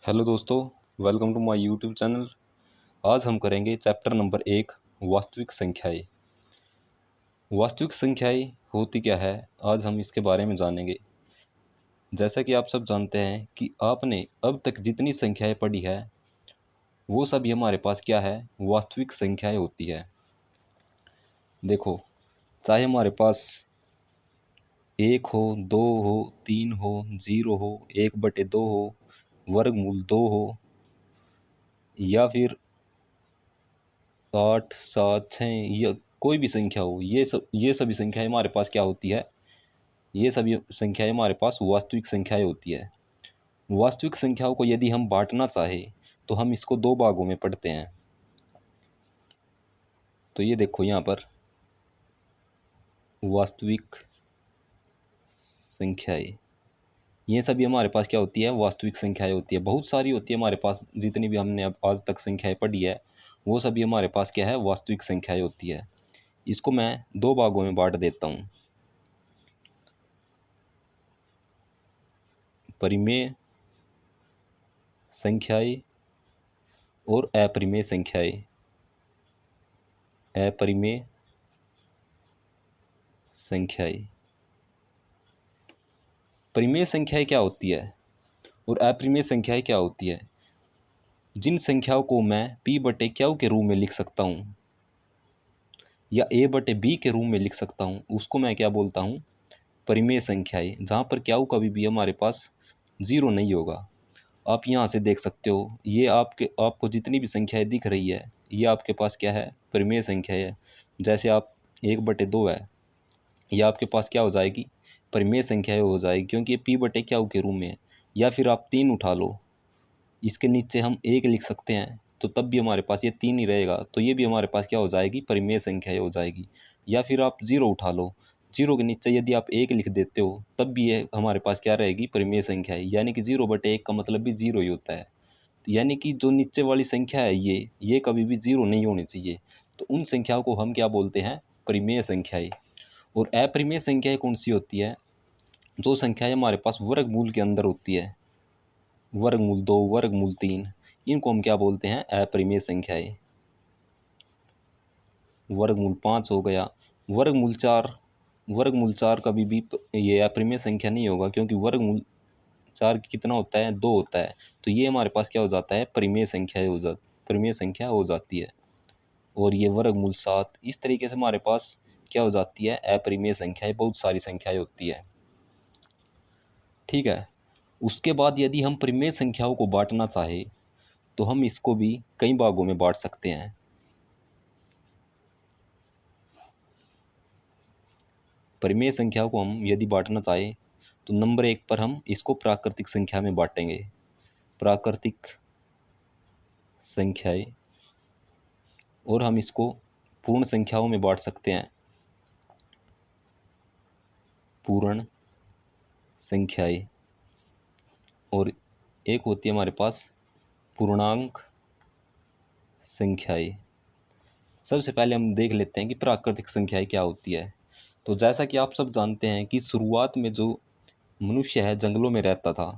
Hello दोस्तों, welcome to my YouTube channel. आज हम करेंगे चैप्टर नंबर 1 वास्तविक संख्याएं। वास्तविक संख्याएं होती क्या है, आज हम इसके बारे में जानेंगे। जैसा कि आप सब जानते हैं कि आपने अब तक जितनी संख्याएं पढ़ी है वो सभी हमारे पास क्या है, वास्तविक संख्याएं होती है। देखो, चाहे हमारे पास 1 हो, 2 हो, 3 हो, 0 हो, 1/2 हो, वर्गमूल 2 हो, या फिर 8, 7, 6 या कोई भी संख्या हो, ये सभी संख्याएं हमारे पास क्या होती है, ये सभी संख्याएं हमारे पास वास्तविक संख्याएं होती है। वास्तविक संख्याओं को यदि हम बांटना चाहें तो हम इसको दो भागों में पढ़ते हैं। तो ये देखो यहाँ पर वास्तविक संख्याएं, ये सभी हमारे पास क्या होती है, वास्तविक संख्याएं होती है। बहुत सारी होती है हमारे पास, जितनी भी हमने अब आज तक संख्याएं पढ़ी है वो सभी हमारे पास क्या है, वास्तविक संख्याएं होती है। इसको मैं दो भागों में बांट देता हूँ, परिमेय संख्याएं और अपरिमेय संख्याएं। अपरिमेय संख्याएं, परिमेय संख्याएं क्या होती है और अपरिमेय संख्याएं क्या होती है। जिन संख्याओं को मैं p/q के रूप में लिख सकता हूँ या a/b के रूप में लिख सकता हूँ, उसको मैं क्या बोलता हूँ, परिमेय संख्याएं। जहाँ पर क्यू कभी भी हमारे पास जीरो नहीं होगा। आप यहाँ से देख सकते हो, ये आपको जितनी भी संख्याएं दिख रही है ये आपके पास क्या है, परिमेय संख्या है। जैसे आप 1/2 है, ये आपके पास क्या हो जाएगी, परिमेय संख्या हो जाएगी, क्योंकि ये p/q के रूप में है। या फिर आप 3 उठा लो, इसके नीचे हम 1 लिख सकते हैं तो तब भी हमारे पास ये 3 ही रहेगा, तो ये भी हमारे पास क्या हो जाएगी, परिमेय संख्या हो जाएगी। या फिर आप 0 उठा लो, 0 के नीचे यदि आप 1 लिख देते हो तब भी ये हमारे पास क्या रहेगी, परिमेय संख्या है। यानी कि 0/1 का मतलब भी 0 ही होता है। यानी कि जो नीचे वाली संख्या है ये कभी भी 0 नहीं होनी चाहिए। तो उन संख्याओं को हम क्या बोलते हैं, परिमेय संख्याएं। और अपरिमेय संख्याएं कौन सी होती है, जो संख्याएं हमारे पास वर्गमूल के अंदर होती है, वर्गमूल 2, वर्गमूल 3, इनको हम क्या बोलते हैं, अपरिमेय संख्याएं। वर्गमूल 5 हो गया, वर्गमूल 4, वर्गमूल 4 कभी भी ये अपरिमेय संख्या नहीं होगा, क्योंकि वर्गमूल 4 कितना होता है, 2 होता है। तो ये हमारे पास क्या हो जाता है, परिमेय संख्या हो जाती है। और ये वर्गमूल 7, इस तरीके से हमारे पास क्या हो जाती है, अपरिमेय संख्याएं। बहुत सारी संख्याएं होती है, ठीक है। उसके बाद यदि हम परिमेय संख्याओं को बांटना चाहे तो हम इसको भी कई भागों में बांट सकते हैं। परिमेय संख्याओं को हम यदि बांटना चाहे तो नंबर 1 पर हम इसको प्राकृतिक संख्या में बांटेंगे, प्राकृतिक संख्याएं। और हम इसको पूर्ण संख्याओं में बांट सकते हैं, पूर्ण संख्याएं। और एक होती है हमारे पास पूर्णांक संख्याएं। सबसे पहले हम देख लेते हैं कि प्राकृतिक संख्याएं क्या होती है। तो जैसा कि आप सब जानते हैं कि शुरुआत में जो मनुष्य है जंगलों में रहता था,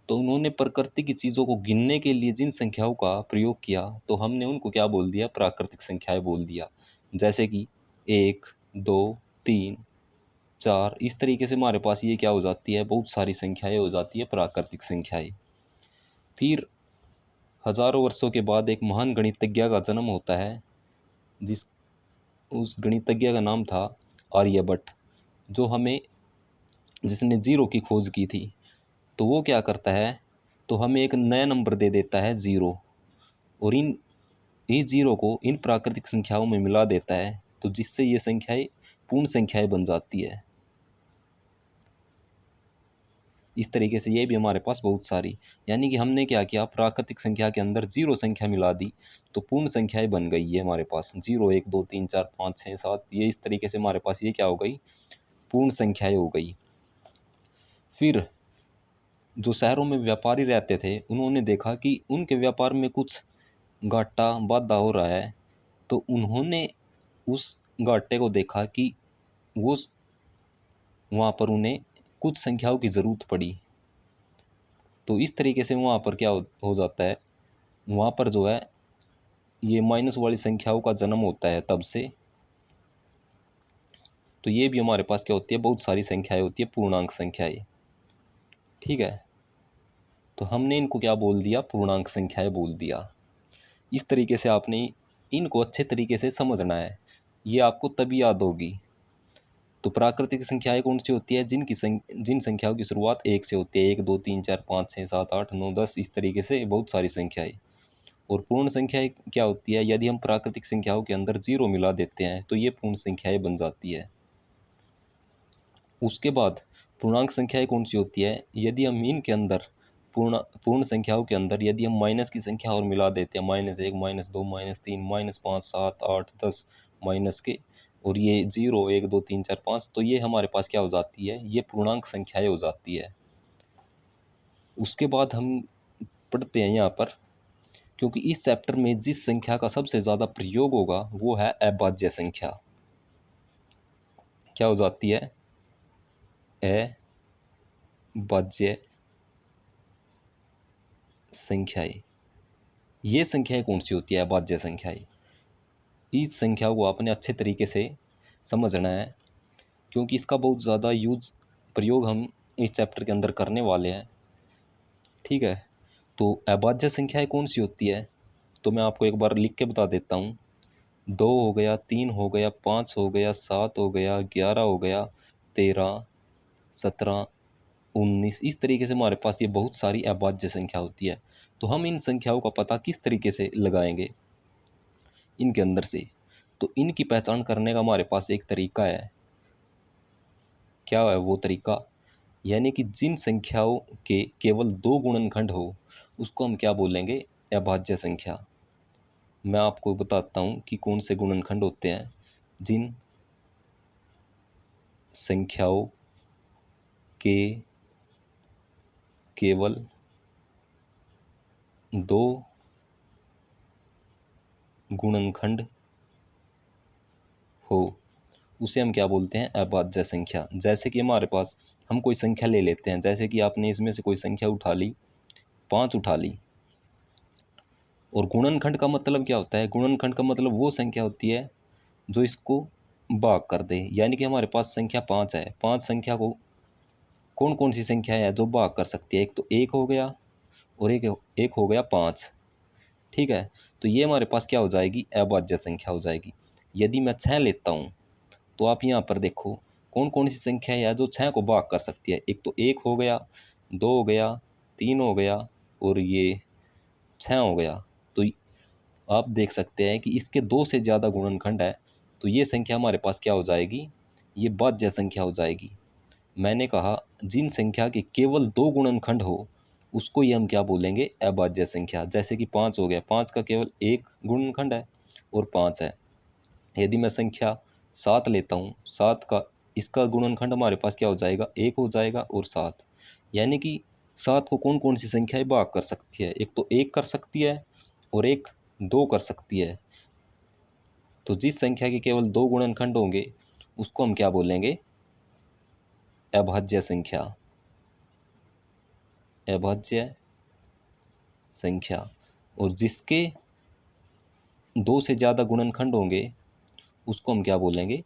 तो उन्होंने प्रकृति की चीज़ों को गिनने के लिए जिन संख्याओं का प्रयोग किया तो हमने उनको क्या बोल दिया, प्राकृतिक संख्याएं बोल दिया। जैसे कि 1, 2, 3, 4, इस तरीके से हमारे पास ये क्या हो जाती है, बहुत सारी संख्याएं हो जाती है, प्राकृतिक संख्याएं। फिर हजारों वर्षों के बाद एक महान गणितज्ञ का जन्म होता है, जिस उस गणितज्ञ का नाम था आर्यभट्ट, जो हमें जिसने जीरो की खोज की थी। तो वो क्या करता है, तो हमें एक नया नंबर दे देता है, जीरो। और इस जीरो को इन प्राकृतिक संख्याओं में मिला देता है, तो जिससे ये संख्याएं पूर्ण संख्याएं बन जाती है। इस तरीके से ये भी हमारे पास बहुत सारी, यानी कि हमने क्या किया, प्राकृतिक संख्या के अंदर जीरो संख्या मिला दी तो पूर्ण संख्याएं बन गई। ये हमारे पास 0, 1, 2, 3, 4, 5, 6, 7, ये इस तरीके से हमारे पास ये क्या हो गई, पूर्ण संख्याएं हो गई। फिर जो शहरों में व्यापारी रहते थे उन्होंने देखा कि उनके व्यापार में कुछ घाटा बाधा हो रहा है। तो उन्होंने उस घाटे को देखा कि वो वहाँ पर उन्हें कुछ संख्याओं की ज़रूरत पड़ी। तो इस तरीके से वहाँ पर क्या हो जाता है, वहाँ पर जो है ये माइनस वाली संख्याओं का जन्म होता है तब से। तो ये भी हमारे पास क्या होती है, बहुत सारी संख्याएं होती है, पूर्णांक संख्याएं। ठीक है, तो हमने इनको क्या बोल दिया, पूर्णांक संख्याएं बोल दिया। इस तरीके से आपने इनको अच्छे तरीके से समझना है, ये आपको तभी याद होगी। तो प्राकृतिक संख्याएं कौन सी होती है, जिन संख्याओं की शुरुआत एक से होती है, 1 2 3 4 5 6 7 8 9 10, इस तरीके से बहुत सारी संख्याएं। और पूर्ण संख्याएं क्या होती है, यदि हम प्राकृतिक संख्याओं के अंदर जीरो मिला देते हैं तो ये पूर्ण संख्याएं बन जाती है। उसके बाद पूर्णांक संख्याएं कौन सी होती है, यदि हम इनके अंदर पूर्ण संख्याओं के अंदर यदि हम माइनस की संख्या और मिला देते हैं, -1 -2 -3 -5 7 8 10 माइनस के, और ये 0 1 2 3 4 5, तो ये हमारे पास क्या हो जाती है, ये पूर्णांक संख्याएं हो जाती है। उसके बाद हम पढ़ते हैं यहाँ पर, क्योंकि इस चैप्टर में जिस संख्या का सबसे ज़्यादा प्रयोग होगा वो है अभाज्य संख्या। क्या हो जाती है, अभाज्य संख्याएं। ये संख्याएं कौन सी होती है, अभाज्य संख्याएं। इस संख्या को आपने अच्छे तरीके से समझना है, क्योंकि इसका बहुत ज़्यादा प्रयोग हम इस चैप्टर के अंदर करने वाले हैं। ठीक है, तो अभाज्य संख्याएं कौन सी होती है, तो मैं आपको एक बार लिख के बता देता हूँ। 2 हो गया, 3 हो गया, 5 हो गया, 7 हो गया, 11 हो गया, 13 17 19, इस तरीके से हमारे पास ये बहुत सारी अभाज्य संख्या होती है। तो हम इन संख्याओं का पता किस तरीके से लगाएंगे इनके अंदर से, तो इनकी पहचान करने का हमारे पास एक तरीका है। क्या है वो तरीका, यानी कि जिन संख्याओं के केवल 2 गुणनखंड हो उसको हम क्या बोलेंगे, अभाज्य संख्या। मैं आपको बताता हूँ कि कौन से गुणनखंड होते हैं। जिन संख्याओं के केवल 2 गुणनखंड हो उसे हम क्या बोलते हैं, अभाज्य संख्या। जैसे कि हमारे पास हम कोई संख्या ले लेते हैं, जैसे कि आपने इसमें से कोई संख्या उठा ली, 5 उठा ली, और गुणनखंड का मतलब क्या होता है, गुणनखंड का मतलब वो संख्या होती है जो इसको भाग कर दे। यानी कि हमारे पास संख्या 5 है, 5 संख्या को कौन कौन सी संख्या है जो भाग कर सकती है, एक तो 1 हो गया और एक हो गया 5। ठीक है, तो ये हमारे पास क्या हो जाएगी, अभाज्य संख्या हो जाएगी। यदि मैं 6 लेता हूँ तो आप यहाँ पर देखो कौन कौन सी संख्या है जो 6 को भाग कर सकती है, एक तो 1 हो गया, 2 हो गया, 3 हो गया, और ये 6 हो गया। तो आप देख सकते हैं कि इसके 2 से ज़्यादा गुणनखंड है, तो ये संख्या हमारे पास क्या हो जाएगी, ये भाज्य संख्या हो जाएगी। मैंने कहा जिन संख्या के केवल 2 गुणनखंड हो उसको ही हम क्या बोलेंगे, अभाज्य संख्या। जैसे कि 5 हो गया, 5 का केवल एक गुणनखंड है और 5 है। यदि मैं संख्या 7 लेता हूँ, 7 का इसका गुणनखंड हमारे पास क्या हो जाएगा, 1 हो जाएगा और 7। यानी कि 7 को कौन कौन सी संख्याएं भाग कर सकती है, एक तो 1 कर सकती है और एक 2 कर सकती है। तो जिस संख्या के केवल 2 गुणनखंड होंगे उसको हम क्या बोलेंगे, अभाज्य संख्या। अभाज्य संख्या। और जिसके 2 से ज़्यादा गुणनखंड होंगे उसको हम क्या बोलेंगे,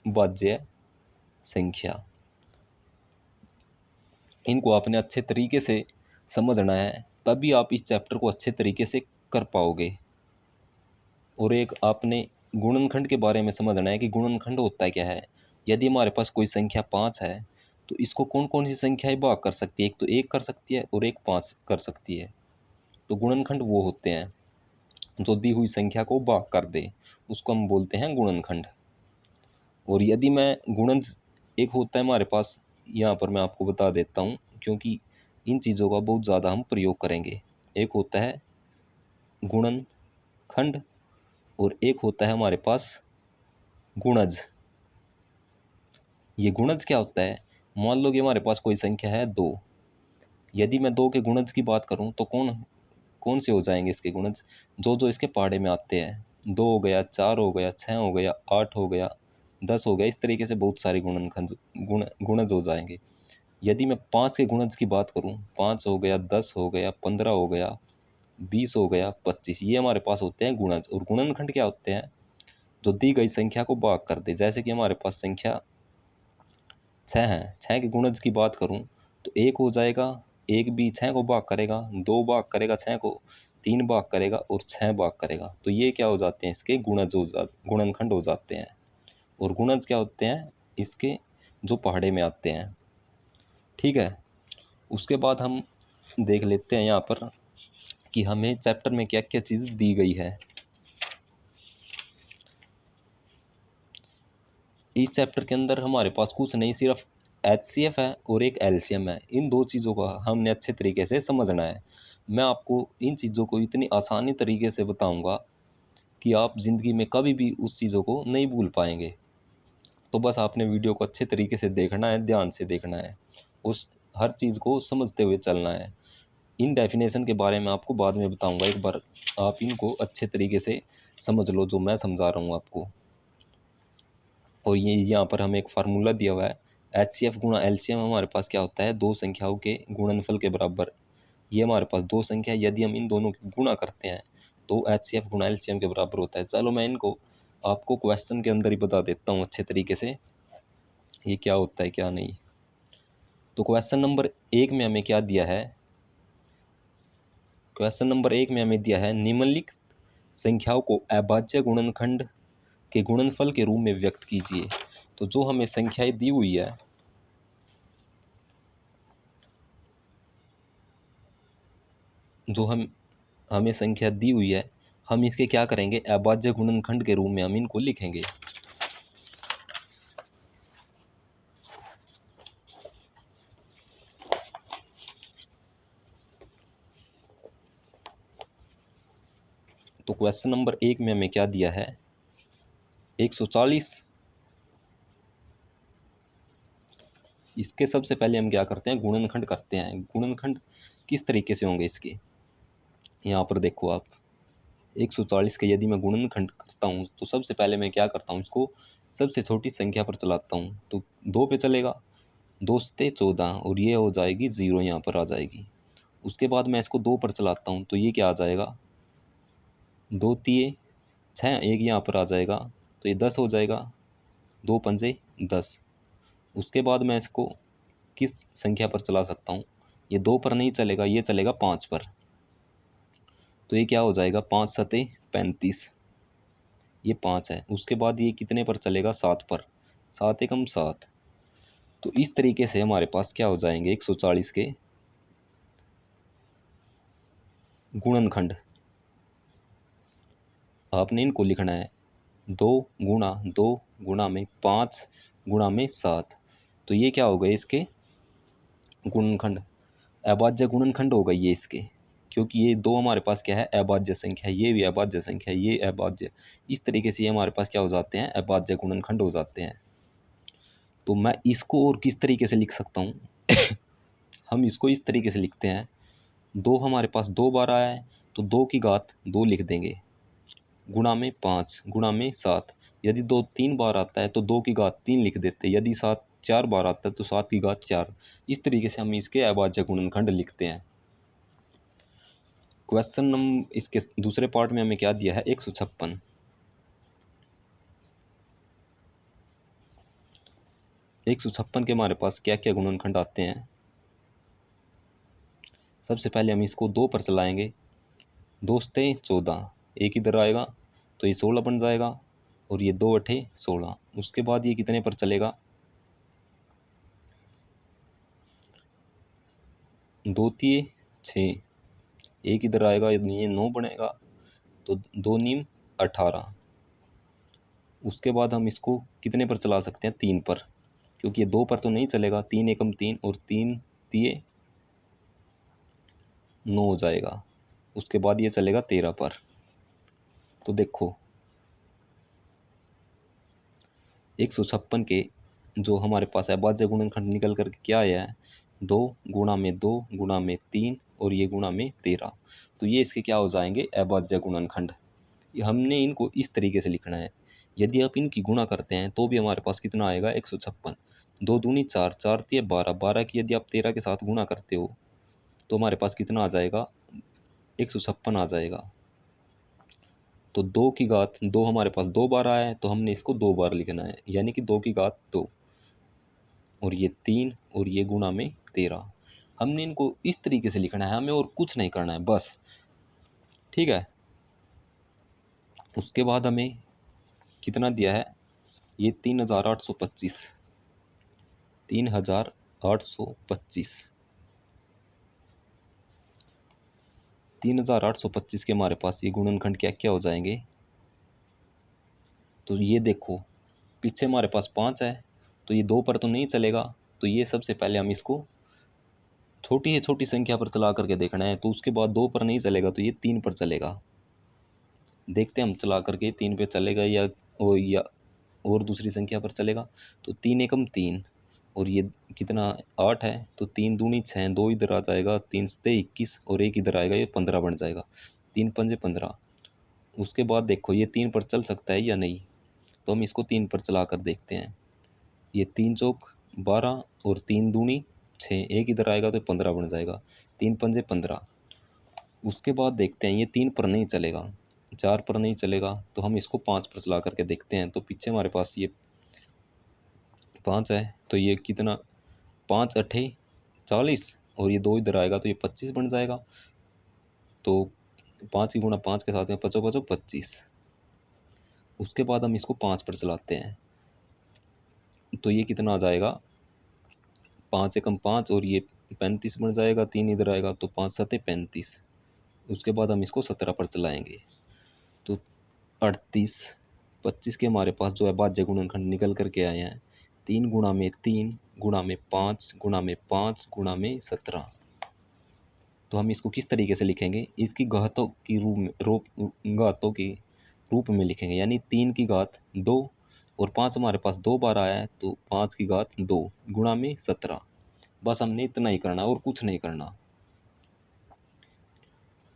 भाज्य संख्या। इनको आपने अच्छे तरीके से समझना है, तभी आप इस चैप्टर को अच्छे तरीके से कर पाओगे। और एक आपने गुणनखंड के बारे में समझना है कि गुणनखंड होता क्या है। यदि हमारे पास कोई संख्या 5 है तो इसको कौन कौन सी संख्याएं भाग कर सकती है, एक तो 1 कर सकती है और एक 5 कर सकती है। तो गुणनखंड वो होते हैं जो दी हुई संख्या को भाग कर दे, उसको हम बोलते हैं गुणनखंड। और यदि मैं गुणज एक होता है हमारे पास, यहाँ पर मैं आपको बता देता हूँ क्योंकि इन चीज़ों का बहुत ज़्यादा हम प्रयोग करेंगे। एक होता है गुणनखंड और एक होता है हमारे पास गुणज। ये गुणज क्या होता है, मान लो कि हमारे पास कोई संख्या है 2। यदि मैं 2 के गुणज की बात करूं तो कौन कौन से हो जाएंगे इसके गुणज, जो जो इसके पहाड़े में आते हैं। 2 हो गया, 4 हो गया, 6 हो गया, 8 हो गया, 10 हो गया, इस तरीके से बहुत सारे गुणज हो जाएंगे। यदि मैं 5 के गुणज की बात करूं, 5 हो गया, 10 हो गया, 15 हो गया, 20 हो गया, 25, ये हमारे पास होते हैं गुणज। और गुणनखंड क्या होते हैं? जो दी गई संख्या को भाग कर दे। जैसे कि हमारे पास संख्या 6 है, 6 के गुणज की बात करूं तो 1 हो जाएगा, 1 भी 6 को भाग करेगा, 2 भाग करेगा 6 को, 3 भाग करेगा और 6 भाग करेगा। तो ये क्या हो जाते हैं? इसके गुणनखंड हो जाते हैं। और गुणज क्या होते हैं? इसके जो पहाड़े में आते हैं। ठीक है। उसके बाद हम देख लेते हैं यहाँ पर कि हमें चैप्टर में क्या क्या चीज़ दी गई है। इस चैप्टर के अंदर हमारे पास कुछ नहीं, सिर्फ HCF है और एक LCM है। इन दो चीज़ों का हमने अच्छे तरीके से समझना है। मैं आपको इन चीज़ों को इतनी आसानी तरीके से बताऊंगा कि आप ज़िंदगी में कभी भी उस चीज़ों को नहीं भूल पाएंगे। तो बस आपने वीडियो को अच्छे तरीके से देखना है, ध्यान से देखना है, उस हर चीज़ को समझते हुए चलना है। इन डेफिनेशन के बारे में आपको बाद में बताऊंगा, एक बार आप इनको अच्छे तरीके से समझ लो जो मैं समझा रहा हूँ आपको। और ये यहाँ पर हमें एक फार्मूला दिया हुआ है, HCF गुणा LCM हमारे पास क्या होता है? दो संख्याओं के गुणनफल के बराबर। ये हमारे पास दो संख्या, यदि हम इन दोनों की गुणा करते हैं तो HCF गुणा LCM के बराबर होता है। चलो मैं इनको आपको क्वेश्चन के अंदर ही बता देता हूँ अच्छे तरीके से, ये क्या होता है क्या नहीं। तो क्वेश्चन नंबर 1 में हमें क्या दिया है? क्वेश्चन नंबर 1 में हमें दिया है, निम्नलिखित संख्याओं को अभाज्य गुणनखंड के गुणनफल के रूप में व्यक्त कीजिए। तो जो हमें संख्याएं दी हुई है, जो हमें संख्या दी हुई है, हम इसके क्या करेंगे? अभाज्य गुणनखंड के रूप में हम इनको लिखेंगे। तो क्वेश्चन नंबर 1 में हमें क्या दिया है? 140। इसके सबसे पहले हम क्या करते हैं? गुणनखंड करते हैं। गुणनखंड किस तरीके से होंगे इसके? यहाँ पर देखो आप, 140 के यदि मैं गुणनखंड करता हूँ तो सबसे पहले मैं क्या करता हूँ? इसको सबसे छोटी संख्या पर चलाता हूँ। तो 2 पे चलेगा, 2 सते 14 और ये हो जाएगी 0, यहाँ पर आ जाएगी। उसके बाद मैं इसको 2 पर चलाता हूँ तो ये क्या आ जाएगा? 2 तिये 6, एक यहाँ पर आ जाएगा तो ये 10 हो जाएगा, 2 पंजे 10। उसके बाद मैं इसको किस संख्या पर चला सकता हूँ? ये 2 पर नहीं चलेगा, ये चलेगा 5 पर। तो ये क्या हो जाएगा? 5 सते 35, ये 5 है। उसके बाद ये कितने पर चलेगा? 7 पर, 7 एकम 7। तो इस तरीके से हमारे पास क्या हो जाएंगे? 140 के गुणनखंड। आपने इनको लिखना है 2 गुणा 2 गुणा में 5 गुणा में 7। तो ये क्या हो गए? इसके गुणनखंड, अभाज्य गुणनखंड हो गई ये इसके, क्योंकि ये दो हमारे पास क्या है? अभाज्य संख्या है, ये भी अभाज्य संख्या है, ये अभाज्य। इस तरीके से ये हमारे पास क्या हो जाते हैं? अभाज्य गुणनखंड हो जाते हैं। तो मैं इसको और किस तरीके से लिख सकता हूँ? हम इसको इस तरीके से लिखते हैं, 2 हमारे पास 2 बार आया है तो 2 की घात 2 लिख देंगे, गुणा में 5 गुणा में 7। यदि 2 3 बार आता है तो 2 की घात 3 लिख देते हैं, यदि 7 4 बार आता है तो 7 की घात 4। इस तरीके से हम इसके अभाज्य गुणनखंड लिखते हैं। क्वेश्चन नंबर इसके दूसरे पार्ट में हमें क्या दिया है? 156। 156 के हमारे पास क्या क्या गुणनखंड आते हैं? सबसे पहले हम इसको 2 पर चलाएंगे, 2 सते 14, एक इधर आएगा तो ये 16 बन जाएगा और ये 2 अठे 16। उसके बाद ये कितने पर चलेगा? 2 तिये 6, एक इधर आएगा, ये 9 बनेगा तो 2 नीम 18। उसके बाद हम इसको कितने पर चला सकते हैं? 3 पर, क्योंकि ये 2 पर तो नहीं चलेगा, 3 एकम 3 और 3 तिये 9 हो जाएगा। उसके बाद ये चलेगा 13 पर। तो देखो 156 के जो हमारे पास अभाज्य गुणनखंड निकल करके क्या आया है? 2 गुणा में 2 गुणा में 3 और ये गुणा में 13। तो ये इसके क्या हो जाएंगे? अभाज्य गुणनखंड। ये हमने इनको इस तरीके से लिखना है। यदि आप इनकी गुणा करते हैं तो भी हमारे पास कितना आएगा? 156। दो दूनी चार, चार तिये 12, 12 की यदि आप 13 के साथ गुणा करते हो तो हमारे पास कितना आ जाएगा, 156 आ जाएगा। तो 2 की घात 2 हमारे पास 2 बार आया है, तो हमने इसको 2 बार लिखना है, यानी कि 2 की घात 2, और ये 3 और ये गुणा में 13। हमने इनको इस तरीके से लिखना है, हमें और कुछ नहीं करना है बस। ठीक है, उसके बाद हमें कितना दिया है, ये 3825, 3825, 3825 के हमारे पास ये गुणनखंड क्या क्या हो जाएंगे। तो ये देखो पीछे हमारे पास 5 है, तो ये 2 पर तो नहीं चलेगा, तो ये सबसे पहले हम इसको छोटी से छोटी संख्या पर चला करके देखना है। तो उसके बाद 2 पर नहीं चलेगा, तो ये 3 पर चलेगा। देखते हैं हम चला करके 3 पे चलेगा या और दूसरी संख्या पर चलेगा। तो 3 एकम 3, और ये कितना 8 है, तो 3 दूनी 6, 2 इधर आ जाएगा, 3 सते 21 और 1 इधर आएगा, ये 15 बन जाएगा, 3 पंजे 15। उसके बाद देखो ये 3 पर चल सकता है या नहीं, तो हम इसको 3 पर चला कर देखते हैं। ये 3 चौक 12 और 3 दूनी 6, 1 इधर आएगा तो 15 बन जाएगा, 3 पंजे 15। उसके बाद देखते हैं ये 3 पर नहीं चलेगा, 4 पर नहीं चलेगा, तो हम इसको 5 पर चला करके देखते हैं। तो पीछे हमारे पास ये 5 है, तो ये कितना 5 अट्ठे 40, और ये 2 इधर आएगा तो ये 25 बन जाएगा। तो 5 की गुणा 5 के साथ में 5 5 25। उसके बाद हम इसको 5 पर चलाते हैं, तो ये कितना आ जाएगा, 5 एकम 5 और ये 35 बन जाएगा, 3 इधर आएगा तो 5 सते 35। उसके बाद हम इसको 17 पर चलाएंगे, तो 38 25 के हमारे पास जो है भाज्य गुणनखंड निकल करके आए हैं, 3 गुणा में 3 गुणा में 5 गुणा में 5 गुणा में 17। तो हम इसको किस तरीके से लिखेंगे, इसकी घातों की घातों की रूप में लिखेंगे, यानी 3 की घात 2 और 5 हमारे पास 2 बार आया है, तो 5 की घात 2 गुणा में 17। बस हमने इतना ही करना और कुछ नहीं करना।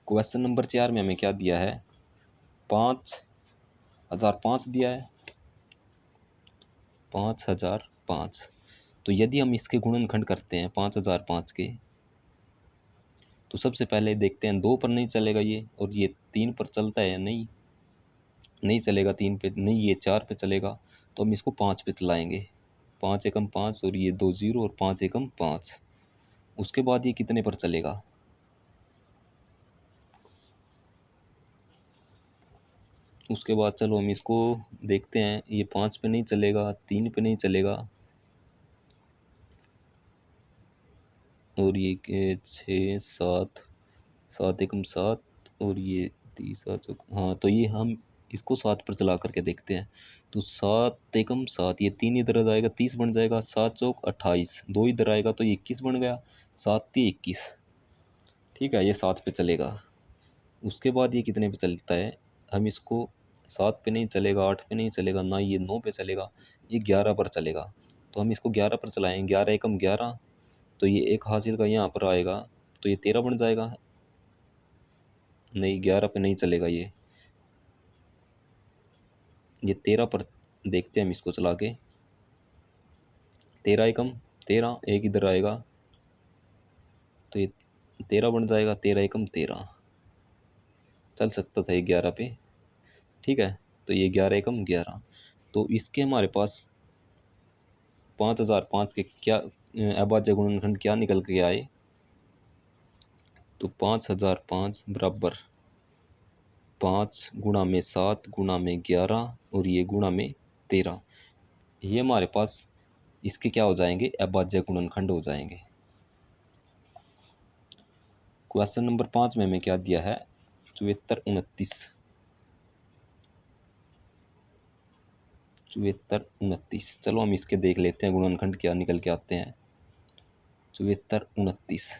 क्वेश्चन नंबर 4 में हमें क्या दिया है, 5005 दिया है, 5005। तो यदि हम इसके गुणनखंड करते हैं 5005 के, तो सबसे पहले देखते हैं 2 पर नहीं चलेगा ये, और ये 3 पर चलता है या नहीं, नहीं चलेगा 3 पे नहीं, ये 4 पे चलेगा, तो हम इसको 5 पे चलाएंगे, 5 एकम 5 और ये 2 0 और 5 एकम 5। उसके बाद ये कितने पर चलेगा, उसके बाद चलो हम इसको देखते हैं, ये 5 पे नहीं चलेगा, 3 पे नहीं चलेगा, और ये के 6 7, 7 एकम 7 और ये 30 7, हाँ तो ये हम इसको 7 पर चला करके देखते हैं। तो 7 एकम 7, ये 3 इधर आ जाएगा 30 बन जाएगा, 7 चौक 28, 2 इधर आएगा तो ये 21 बन गया, 7 ती 21। ठीक है, ये 7 पे चलेगा। उसके बाद ये कितने पे चलता है, हम इसको 7 पे नहीं चलेगा, 8 पे नहीं चलेगा, ना ये 9 पे चलेगा, ये 11 पर चलेगा। तो हम इसको 11 पर चलाएँ, 11 एकम 11, तो ये एक हासिल का यहाँ पर आएगा, तो ये 13 बन जाएगा। नहीं 11 पे नहीं चलेगा ये 13 पर देखते हैं हम इसको चला के, 13 एकम 13, एक इधर आएगा तो ये 13 बन जाएगा, 13 एकम 13, चल सकता था ये 11 पे। ठीक है, तो ये 11 एकम 11। तो इसके हमारे पास 5005 के क्या अभाज्य गुणनखंड क्या निकल के आए, तो 5005 बराबर 5 गुणा में 7 गुणा में 11 और ये गुणा में 13, ये हमारे पास इसके क्या हो जाएंगे, अभाज्य गुणनखंड हो जाएंगे। क्वेश्चन नंबर 5 में हमें क्या दिया है, 74 29, 74 29। चलो हम इसके देख लेते हैं गुणनखंड क्या निकल के आते हैं। 74 29,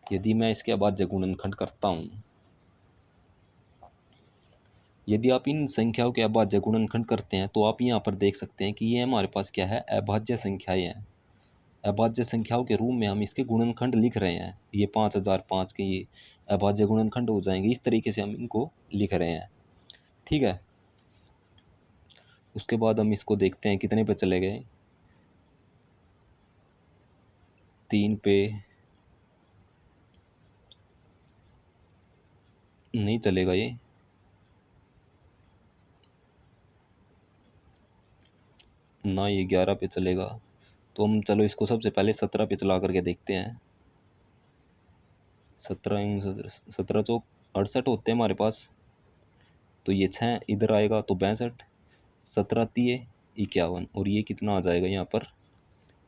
यदि मैं इसके अभाज्य गुणनखंड करता हूँ, यदि आप इन संख्याओं के अभाज्य गुणनखंड करते हैं, तो आप यहाँ पर देख सकते हैं कि ये हमारे पास क्या है, अभाज्य संख्याएं हैं। अभाज्य संख्याओं के रूप में हम इसके गुणनखंड लिख रहे हैं, ये 5005 के ये अभाज्य गुणनखंड हो जाएंगे, इस तरीके से हम इनको लिख रहे हैं। ठीक है, उसके बाद हम इसको देखते हैं कितने पे चले गए, 3 पे नहीं चलेगा ये, ना ये 11 पे चलेगा। तो हम चलो इसको सबसे पहले 17 पे चला करके देखते हैं। 17 चौक 68 होते हैं हमारे पास, तो ये 6 इधर आएगा तो 62, 17 तिये 51, और ये कितना आ जाएगा यहाँ पर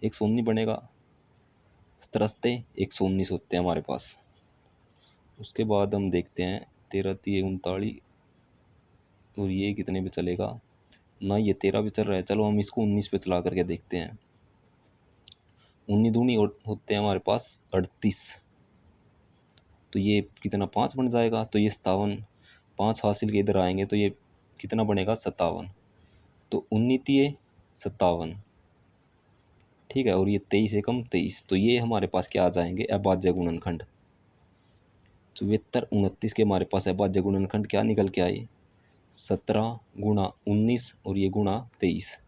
119 बनेगा। 17 119 होते हैं हमारे पास। उसके बाद हम देखते हैं 13 तिये 39, और ये कितने पे चलेगा, ना ये 13 पे चल रहा है। चलो हम इसको 19 पे चला करके देखते हैं। 19 दूनी होते हैं हमारे पास 38, तो ये कितना 5 बन जाएगा, तो ये 57, 5 हासिल के इधर आएंगे तो ये कितना बनेगा 57, तो 19 ये 57, ठीक है। और ये 23 एकम 23, तो ये हमारे पास क्या आ जाएंगे अभाज्य गुणनखंड। 74 29 के हमारे पास अभाज्य गुणनखंड क्या निकल के आए, 17 गुणा 19 और ये गुणा 23।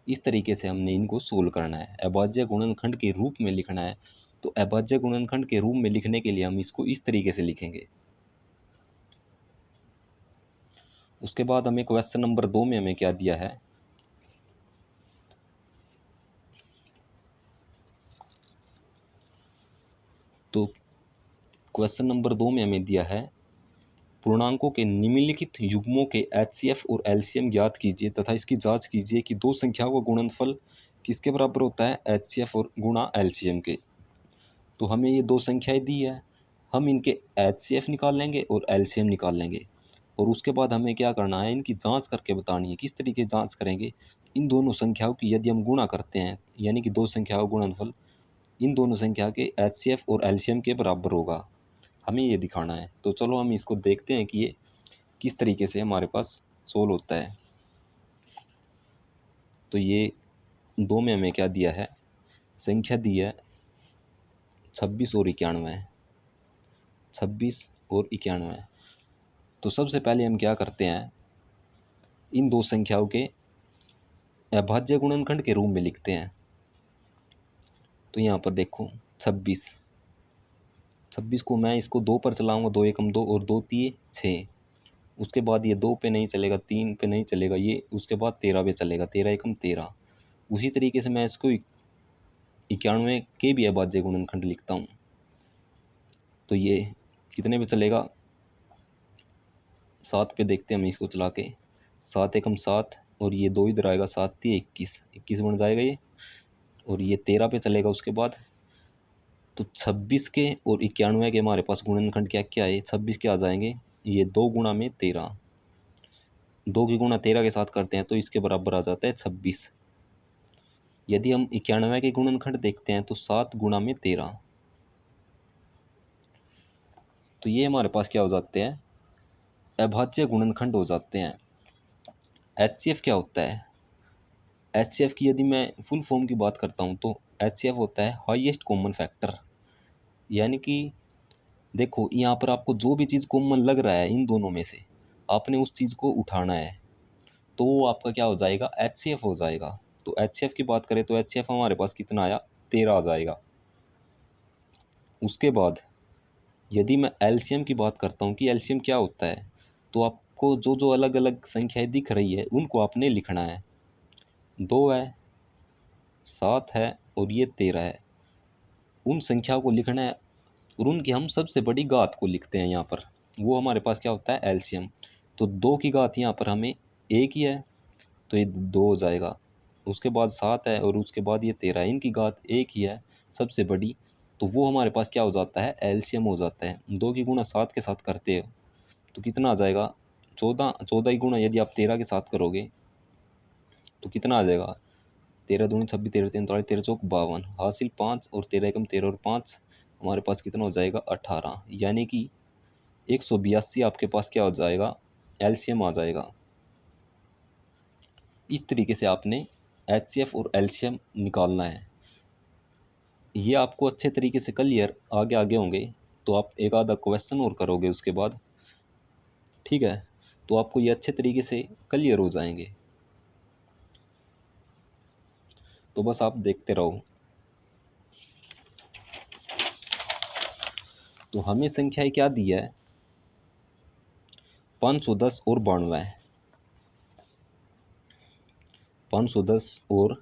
इस तरीके से हमने इनको सोल्व करना है, अभाज्य गुणनखंड के रूप में लिखना है। तो अभाज्य गुणनखंड के रूप में लिखने के लिए हम इसको इस तरीके से लिखेंगे। उसके बाद हमें क्वेश्चन नंबर 2 में हमें क्या दिया है, तो क्वेश्चन नंबर 2 में हमें दिया है पूर्णांकों के निम्नलिखित युग्मों के एचसीएफ और एलसीएम ज्ञात कीजिए तथा इसकी जांच कीजिए कि दो संख्याओं का गुणनफल किसके बराबर होता है, एचसीएफ और गुणा एलसीएम के। तो हमें ये दो संख्याएं दी है, हम इनके एचसीएफ निकाल लेंगे और एलसीएम निकाल लेंगे, और उसके बाद हमें क्या करना है, इनकी जांच करके बतानी है। किस तरीके से जांच करेंगे, इन दोनों संख्याओं की यदि हम गुणा करते हैं, यानी कि दो संख्याओं का गुणनफल इन दोनों संख्या के एचसीएफ और एलसीएम के बराबर होगा, हमें ये दिखाना है। तो चलो हम इसको देखते हैं कि ये किस तरीके से हमारे पास सोल्व होता है। तो ये 2 में हमें क्या दिया है, संख्या दी है 26 और 91, 26 और 91। तो सबसे पहले हम क्या करते हैं, इन दो संख्याओं के अभाज्य गुणनखंड के रूप में लिखते हैं। तो यहाँ पर देखो 26 को मैं इसको 2 पर चलाऊंगा, 2 एकम 2 और 2 तिये 6। उसके बाद ये 2 पे नहीं चलेगा, 3 पे नहीं चलेगा, ये उसके बाद 13 पे चलेगा, 13 एकम 13। उसी तरीके से मैं इसको 91 के भी अभाज्य गुणनखंड लिखता हूँ। तो ये कितने पे चलेगा, 7 पे देखते हैं हम इसको चला के, 7 एकम 7 और ये 2 इधर आएगा, 7 3 21, 21 बन जाएगा ये, और ये 13 पे चलेगा उसके बाद। तो 26 के और 91 के हमारे पास गुणनखंड क्या क्या है, 26 के आ जाएंगे ये 2 गुणा में 13, 2 की गुणा 13 के साथ करते हैं तो इसके बराबर आ जाता है 26। यदि हम 91 के गुणनखंड देखते हैं तो 7 गुणा में 13, तो ये हमारे पास क्या हो जाते हैं, अभाज्य गुणनखंड हो जाते हैं। एचसीएफ क्या होता है, एचसीएफ की यदि मैं फुल फॉर्म की बात करता हूँ तो एचसीएफ होता है हाईएस्ट कॉमन फैक्टर। यानी कि देखो यहाँ पर आपको जो भी चीज़ कॉमन लग रहा है इन दोनों में से, आपने उस चीज़ को उठाना है, तो वो आपका क्या हो जाएगा, एचसीएफ हो जाएगा। तो एचसीएफ की बात करें तो एचसीएफ हमारे पास कितना आया, 13 आ जाएगा। उसके बाद यदि मैं एलसीएम की बात करता हूँ कि एलसीएम क्या होता है, तो आपको जो जो अलग अलग संख्याएं दिख रही है उनको आपने लिखना है। 2 है, 7 है और ये 13 है, उन संख्याओं को लिखना है और उनकी हम सबसे बड़ी घात को लिखते हैं यहाँ पर, वो हमारे पास क्या होता है एलसीएम। तो 2 की घात यहाँ पर हमें 1 ही है तो ये 2 हो जाएगा। उसके बाद 7 है और उसके बाद ये 13 है, इनकी घात 1 ही है सबसे बड़ी, तो वो हमारे पास क्या हो जाता है, एलसीएम हो जाता है। 2 की गुणा 7 के साथ करते हो तो कितना आ जाएगा, 14, 14 की गुणा यदि आप 13 के साथ करोगे तो कितना आ जाएगा, 13 दूनी 26, 13 तीन 43, 13 चौक 52, हासिल 5 और 13 एकम 13 और 5 हमारे पास कितना हो जाएगा 18, यानी कि 182 आपके पास क्या हो जाएगा, एलसीएम आ जाएगा। इस तरीके से आपने एचसीएफ और एलसीएम निकालना है। ये आपको अच्छे तरीके से क्लियर आगे आगे होंगे तो आप एक आधा क्वेश्चन और करोगे उसके बाद, ठीक है, तो आपको ये अच्छे तरीके से क्लियर हो जाएंगे। तो बस आप देखते रहो। तो हमें संख्याएं क्या दी है, 510 और 92, 510 और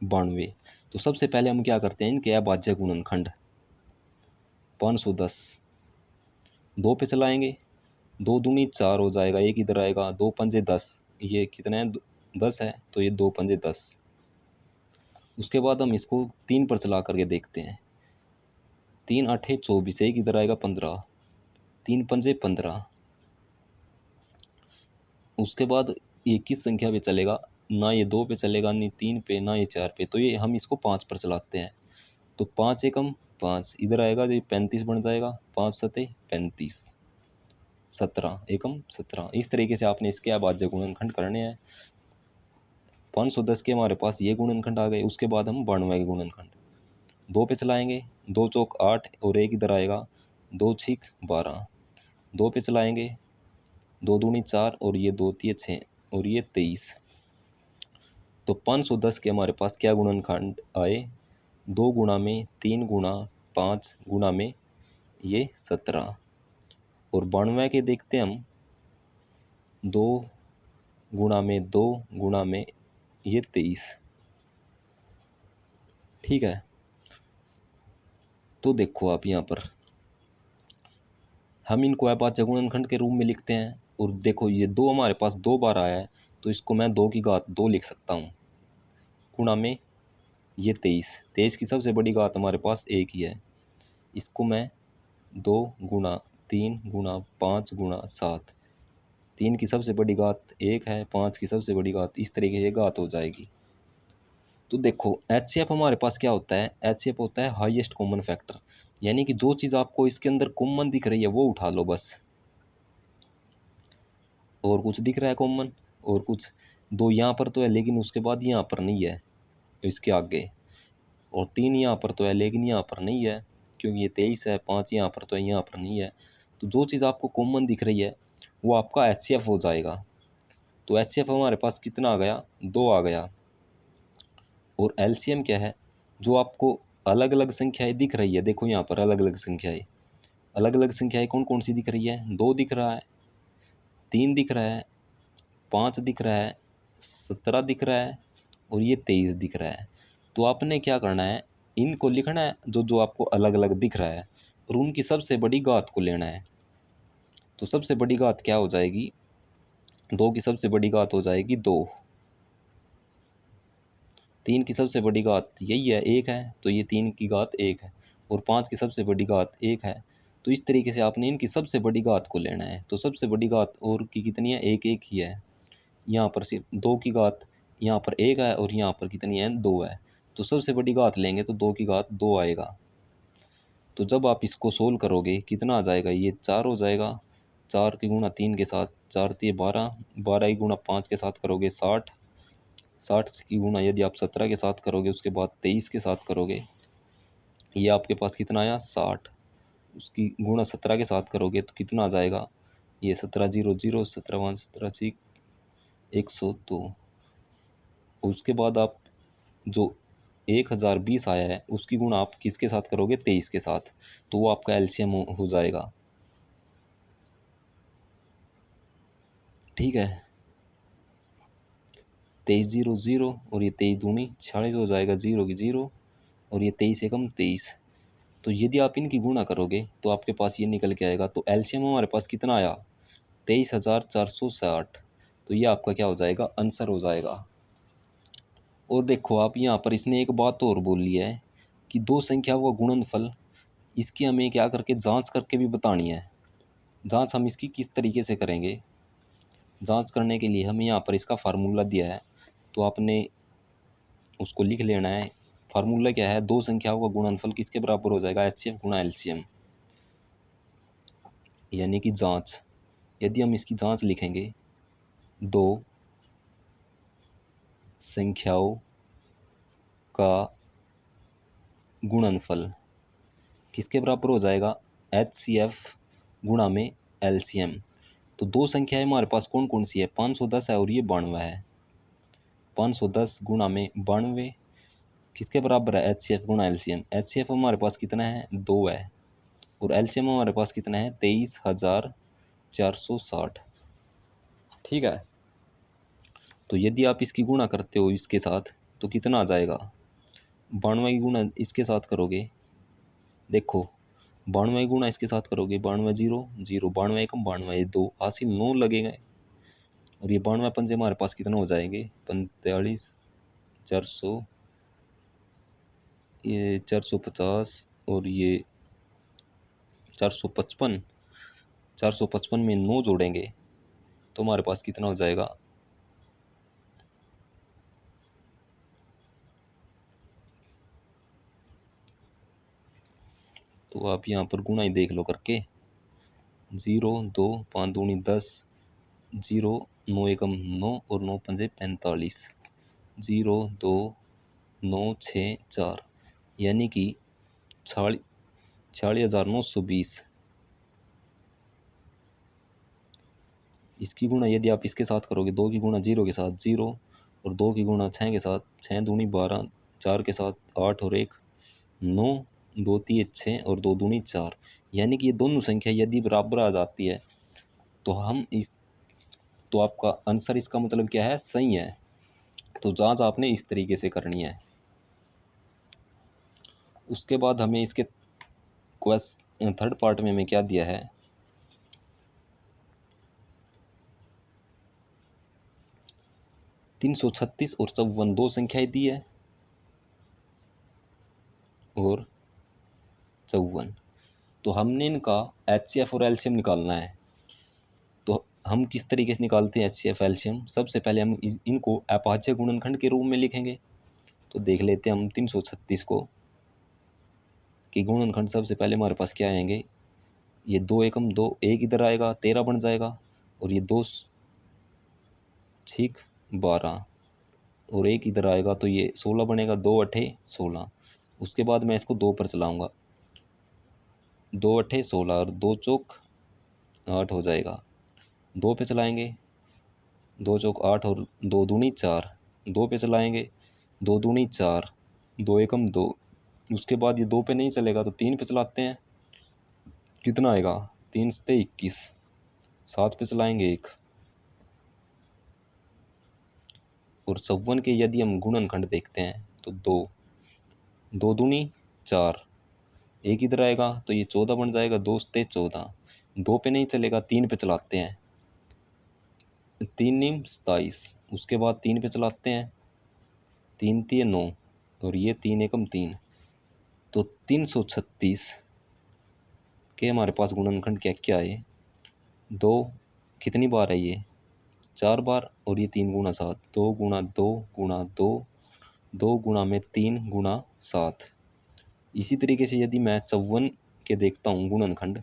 92। तो सबसे पहले हम क्या करते हैं, इनके अभाज्य गुणनखंड। 510 दो पे चलाएंगे, दो दूनी 4 हो जाएगा, एक इधर आएगा, दो पंजे 10, ये कितना है 10 है, तो ये दो पंजे 10। उसके बाद हम इसको 3 पर चला करके देखते हैं, 3 8 24, एक इधर आएगा 15, तीन पंजे 15। उसके बाद ये किस संख्या पे चलेगा, ना ये 2 पे चलेगा, नहीं 3 पे, ना ये 4 पे, तो ये हम इसको 5 पर चलाते हैं। तो 5 एकम 5 इधर आएगा, तो ये 35 बन जाएगा, 5 सते 35, 17 एकम 17। इस तरीके से आपने इसके अभाज्य गुणनखंड करने हैं। 510 के हमारे पास ये गुणनखंड आ गए। उसके बाद हम 92 के गुणनखंड, दो पे चलाएंगे, दो चौक 8 और एक इधर आएगा, दो छीक 12, दो पे चलाएंगे, दो दूनी 4 और ये दो तिये 6 और ये 23। तो 510 के हमारे पास क्या गुणनखंड आए, 2 गुणा में 3 गुणा 5 गुणा में ये 17। और 92 के देखते हैं हम, 2 गुणा में 2 गुणा में ये 23। ठीक है, तो देखो आप यहाँ पर हम इनको अभाज्य गुणनखंड के रूप में लिखते हैं। और देखो ये दो हमारे पास 2 बार आया है, तो इसको मैं 2 की घात 2 लिख सकता हूँ, गुणा में ये 23। 23 की सबसे बड़ी घात हमारे पास एक ही है, इसको मैं 2 गुणा 3 गुणा 5 गुणा 7, 3 की सबसे बड़ी घात एक है, 5 की सबसे बड़ी घात, इस तरीके से घात हो जाएगी। तो देखो HCF हमारे पास क्या होता है, HCF होता है हाईएस्ट कॉमन फैक्टर, यानी कि जो चीज़ आपको इसके अंदर कॉमन दिख रही है वो उठा लो बस, और कुछ दिख रहा है कॉमन, और कुछ दो यहाँ पर तो है लेकिन उसके बाद यहाँ पर नहीं है, तो इसके आगे, और 3 यहाँ पर तो है लेकिन यहाँ पर नहीं है, क्योंकि ये 23 है, 5 यहाँ पर तो है, यहाँ पर नहीं है। तो जो चीज़ आपको कॉमन दिख रही है वो आपका HCF हो जाएगा। तो HCF हमारे पास कितना आ गया, 2 आ गया। और LCM क्या है, जो आपको अलग अलग संख्याएं दिख रही है, देखो यहाँ पर अलग अलग संख्याएं कौन कौन सी दिख रही है, 2 दिख रहा है, 3 दिख रहा है, 5 दिख रहा है, 17 दिख रहा है, और ये 23 दिख रहा है। तो आपने क्या करना है, इनको लिखना है जो जो आपको अलग अलग दिख रहा है, और उनकी सबसे बड़ी घात को लेना है। तो सबसे बड़ी घात क्या हो जाएगी, 2 की सबसे बड़ी घात हो जाएगी 2, 3 की सबसे बड़ी घात यही है 1 है, तो ये 3 की घात 1 है, और 5 की सबसे बड़ी घात 1 है। तो इस तरीके से आपने इनकी सबसे बड़ी घात को लेना है। तो सबसे बड़ी घात और की कितनी है, 1 1 ही है, यहाँ पर सिर्फ 2 की घात, यहाँ पर 1 है, और यहाँ पर कितनी है, 2 है। तो सबसे बड़ी घात लेंगे तो 2 की घात 2 आएगा। तो जब आप इसको सोल्व करोगे कितना आ जाएगा, ये 4 हो जाएगा, 4 की गुणा 3 के साथ, 4 तिये 12, 12 की गुणा 5 के साथ करोगे 60, 60 की गुणा यदि आप 17 के साथ करोगे, उसके बाद 23 के साथ करोगे, ये आपके पास कितना आया 60, उसकी गुणा 17 के साथ करोगे तो कितना आ जाएगा, ये 17 0 0, 17 5 17 6 102। उसके बाद आप जो 1020 आया है उसकी गुणा आप किसके साथ करोगे, 23 के साथ, तो वो आपका LCM हो जाएगा। ठीक है, 23 0 0, और ये 23 दूनी 46 हो जाएगा, 0 की 0, और ये 23 एकम 23। तो यदि आप इनकी गुणा करोगे तो आपके पास ये निकल के आएगा। तो LCM हमारे पास कितना आया, 23,460। तो ये आपका क्या हो जाएगा, आंसर हो जाएगा। और देखो आप यहाँ पर इसने एक बात और बोली है कि दो संख्याओं का गुणनफल, इसकी हमें क्या करके जांच करके भी बतानी है। जांच हम इसकी किस तरीके से करेंगे, जांच करने के लिए हमें यहाँ पर इसका फार्मूला दिया है, तो आपने उसको लिख लेना है। फार्मूला क्या है, दो संख्याओं का गुणनफल किसके बराबर हो जाएगा, HCF गुणा LCM, यानी कि जांच। यदि हम इसकी जांच लिखेंगे, दो संख्याओं का गुणनफल किसके बराबर हो जाएगा, HCF गुणा में LCM। तो दो संख्याएं हमारे पास कौन कौन सी है, 510 है और ये 92 है। 510 गुणा में 92 किसके बराबर है, HCF गुणा LCM। HCF हमारे पास कितना है, 2 है, और एलसीएम हमारे पास कितना है 23,460। ठीक है, तो यदि आप इसकी गुणा करते हो इसके साथ तो कितना आ जाएगा, 92 की गुणा इसके साथ करोगे, देखो 92 गुणा इसके साथ करोगे, 92 जीरो जीरो, 92 एकम 92 दो, हासिल 9 लगेगा। और ये 92 पंजे हमारे पास कितना हो जाएंगे 45,400, ये 450 और ये 455, 455 में 9 जोड़ेंगे तो हमारे पास कितना हो जाएगा, तो आप यहाँ पर गुणा ही देख लो करके, 0 2 5 दूनी 10, 0 9 एकम 9 और 9 पंजे 45, 0 2 9 6 4, यानी कि 46,920। इसकी गुणा यदि आप इसके साथ करोगे, 2 की गुणा 0 के साथ 0, और 2 की गुणा 6 के साथ 6 दूनी 12, 4 के साथ 8 और 1 9, 2 3 6 और 2 दूनी 4, यानी कि ये दोनों संख्या यदि बराबर आ जाती है तो हम इस, तो आपका आंसर इसका मतलब क्या है, सही है। तो जांच आपने इस तरीके से करनी है। उसके बाद हमें इसके क्वेश्चन थर्ड पार्ट में हमें क्या दिया है, 336 और 54 दो संख्याएं दी है, और 54, तो हमने इनका HCF और एलसीएम निकालना है। तो हम किस तरीके से निकालते हैं HCF एलसीएम, सबसे पहले हम इनको अभाज्य गुणनखंड के रूप में लिखेंगे। तो देख लेते हैं हम 336 को कि गुणनखंड सबसे पहले हमारे पास क्या आएंगे, ये 2 एकम 2, एक इधर आएगा 13 बन जाएगा, और ये 2 ठीक 12, और एक इधर आएगा तो ये 16 बनेगा, 2 अठे 16। उसके बाद मैं इसको 2 पर चलाऊंगा, 2 अठे 16 और 2 चौक 8 हो जाएगा, 2 पे चलाएंगे, 2 चौक 8 और 2 दूनी 4, 2 पे चलाएंगे, 2 दूनी 4, 2 एकम 2। उसके बाद ये 2 पे नहीं चलेगा तो 3 पे चलाते हैं, कितना आएगा 3 से 21, 7 पे चलाएंगे 1, और 54 के यदि हम गुणनखंड देखते हैं तो 2, 2 दूनी 4, एक इधर आएगा तो ये 14 बन जाएगा, 2 से 14, 2 पे नहीं चलेगा 3 पे चलाते हैं, 3 नीम 27, उसके बाद 3 पे चलाते हैं, 3 3 9, और ये 3 एकम 3, तो 336 के हमारे पास गुणनखंड क्या क्या है, 2 कितनी बार है ये 4 बार, और ये 3 गुणा 7, 2 गुणा 2 गुणा 2, 2 गुणा में 3 गुणा 7। इसी तरीके से यदि मैं 54 के देखता हूँ गुणनखंड,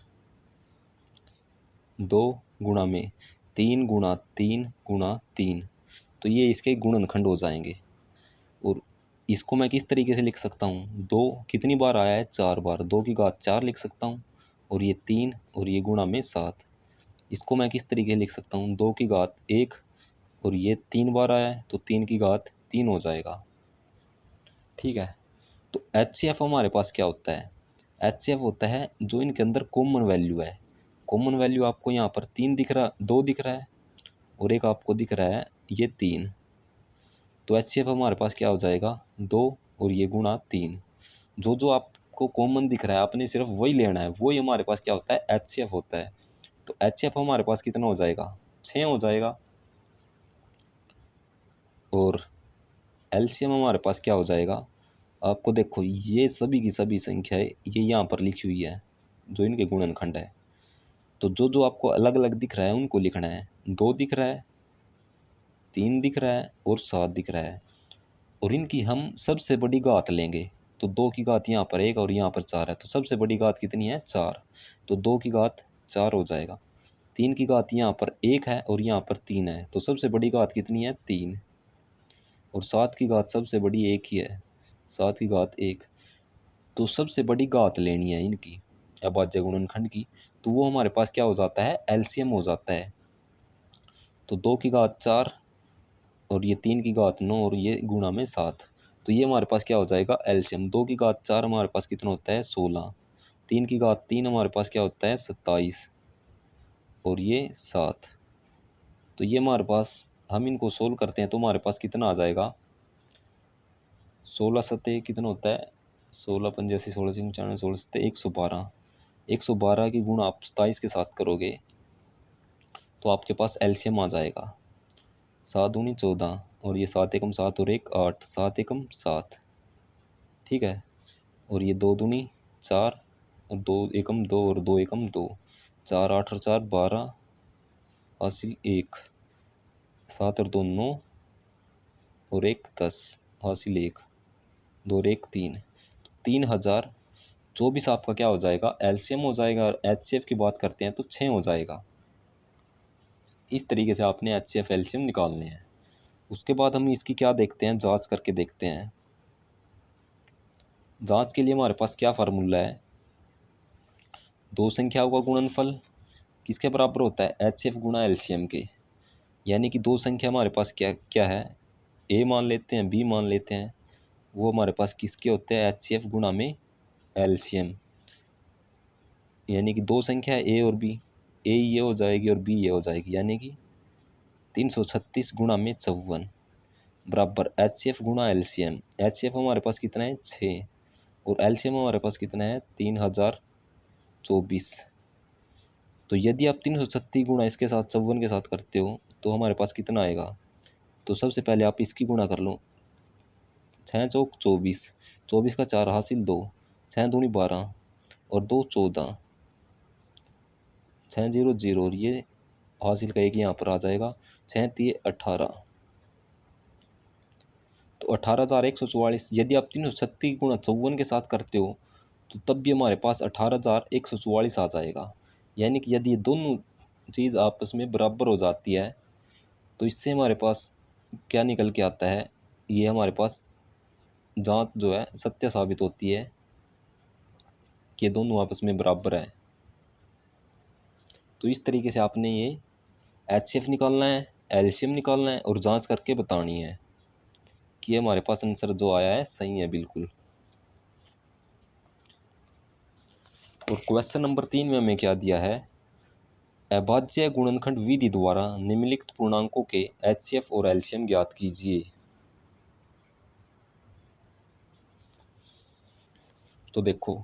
2 गुणा में 3 गुणा 3 गुणा 3, तो ये इसके गुणनखंड हो जाएंगे। और इसको मैं किस तरीके से लिख सकता हूँ, 2 कितनी बार आया है 4 बार, 2 की घात 4 लिख सकता हूँ, और ये 3 और ये गुणा में 7। इसको मैं किस तरीके से लिख सकता हूँ, 2 की घात 1 और ये 3 बार आया है तो 3 की घात 3 हो जाएगा। ठीक है, तो HCF हमारे पास क्या होता है, HCF होता है जो इनके अंदर कॉमन वैल्यू है। कॉमन वैल्यू आपको यहाँ पर 3 दिख रहा, 2 दिख रहा है, और एक आपको दिख रहा है ये 3, तो HCF हमारे पास क्या हो जाएगा 2 और ये गुणा 3। जो जो आपको कॉमन दिख रहा है आपने सिर्फ वही लेना है, वही हमारे पास क्या होता है HCF होता है। तो HCF हमारे पास कितना हो जाएगा 6 हो जाएगा, और LCM हमारे पास क्या हो जाएगा, आपको देखो ये सभी की सभी संख्याएं ये यहाँ पर लिखी हुई है जो इनके गुणनखंड है। तो जो जो आपको अलग अलग दिख रहा है उनको लिखना है, 2 दिख रहा है, 3 दिख रहा है और 7 दिख रहा है, और इनकी हम सबसे बड़ी घात लेंगे। तो 2 की घात यहाँ पर 1 और यहाँ पर 4 है, तो सबसे बड़ी घात कितनी है 4, तो 2 की घात 4 हो जाएगा। 3 की घात यहाँ पर 1 है और यहाँ पर 3 है, तो सबसे बड़ी घात कितनी है 3, और 7 की घात सबसे बड़ी 1 ही है, 7 की घात 1। तो सबसे बड़ी घात लेनी है इनकी अभाज्य गुणनखंड की, तो वो हमारे पास क्या हो जाता है एलसीएम हो जाता है। तो 2 की घात 4 और ये 3 की घात 9 और ये गुणा में 7, तो ये हमारे पास क्या हो जाएगा एलसीएम। 2 की घात 4 हमारे पास कितना होता है 16, 3 की घात 3 हमारे पास क्या होता है 27 और ये 7। तो ये हमारे पास, हम इनको सोल्व करते हैं तो हमारे पास कितना आ जाएगा, 16 सत्ते कितना होता है, 16 पंजासी 16 से 95 16 सत्ते 112। 112 की गुणा आप 27 के साथ करोगे तो आपके पास एलसीएम आ जाएगा 7 दूनी 14 और ये 7 एकम 7 और 1 8, 7 एकम 7, ठीक है। और ये 2 दूनी 4 और 2 एकम 2 और 2 एकम 2, 4 8 और 4 12, हासिल 1, 7 और 2 9 और 1 10, हासिल 1, 2 और 1 3। 3024 आपका क्या हो जाएगा, एलसीएम हो जाएगा। और एचसीएफ की बात करते हैं तो 6 हो जाएगा। इस तरीके से आपने एचसीएफ एलसीएम निकालने हैं। उसके बाद हम इसकी क्या देखते हैं, जांच करके देखते हैं। जांच के लिए हमारे पास क्या फार्मूला है, दो संख्याओं का गुणनफल किसके बराबर होता है, एचसीएफ गुणा एलसीएम के। यानी कि दो संख्या हमारे पास क्या क्या है, ए मान लेते हैं बी मान लेते हैं, वो हमारे पास किसके होते हैं, एचसीएफ गुणा में एलसीएम। यानी कि दो संख्या है ए और बी, ए ये हो जाएगी और बी ये हो जाएगी, यानी कि 336 गुणा में 54 बराबर एचसीएफ गुणा एलसीएम। एचसीएफ हमारे पास कितना है 6 और एलसीएम हमारे पास कितना है 3024। तो यदि आप 336 गुणा इसके साथ 54 के साथ करते हो तो हमारे पास कितना आएगा। तो सबसे पहले आप इसकी गुणा कर लो, 6 चौक 24, 24 का 4 हासिल 2, 6 दूनी 12 और 2 14, 6 0 0 और ये हासिल का एक यहाँ पर आ जाएगा, 6 3 18। तो 18,144। यदि आप 336 गुणा 54 के साथ करते हो तो तब भी हमारे पास 18,144 आ जाएगा। यानी कि यदि ये दोनों चीज़ आपस में बराबर हो जाती है तो इससे हमारे पास क्या निकल के आता है, ये हमारे पास जांच जो है सत्य साबित होती है कि दोनों आपस में बराबर है। तो इस तरीके से आपने ये एचसीएफ निकालना है, एलसीएम निकालना है और जांच करके बतानी है कि हमारे पास आंसर जो आया है सही है बिल्कुल। और क्वेश्चन नंबर 3 में हमें क्या दिया है, अभाज्य गुणनखंड विधि द्वारा निम्नलिखित पूर्णांकों के एचसीएफ और एलसीएम ज्ञात कीजिए। तो देखो,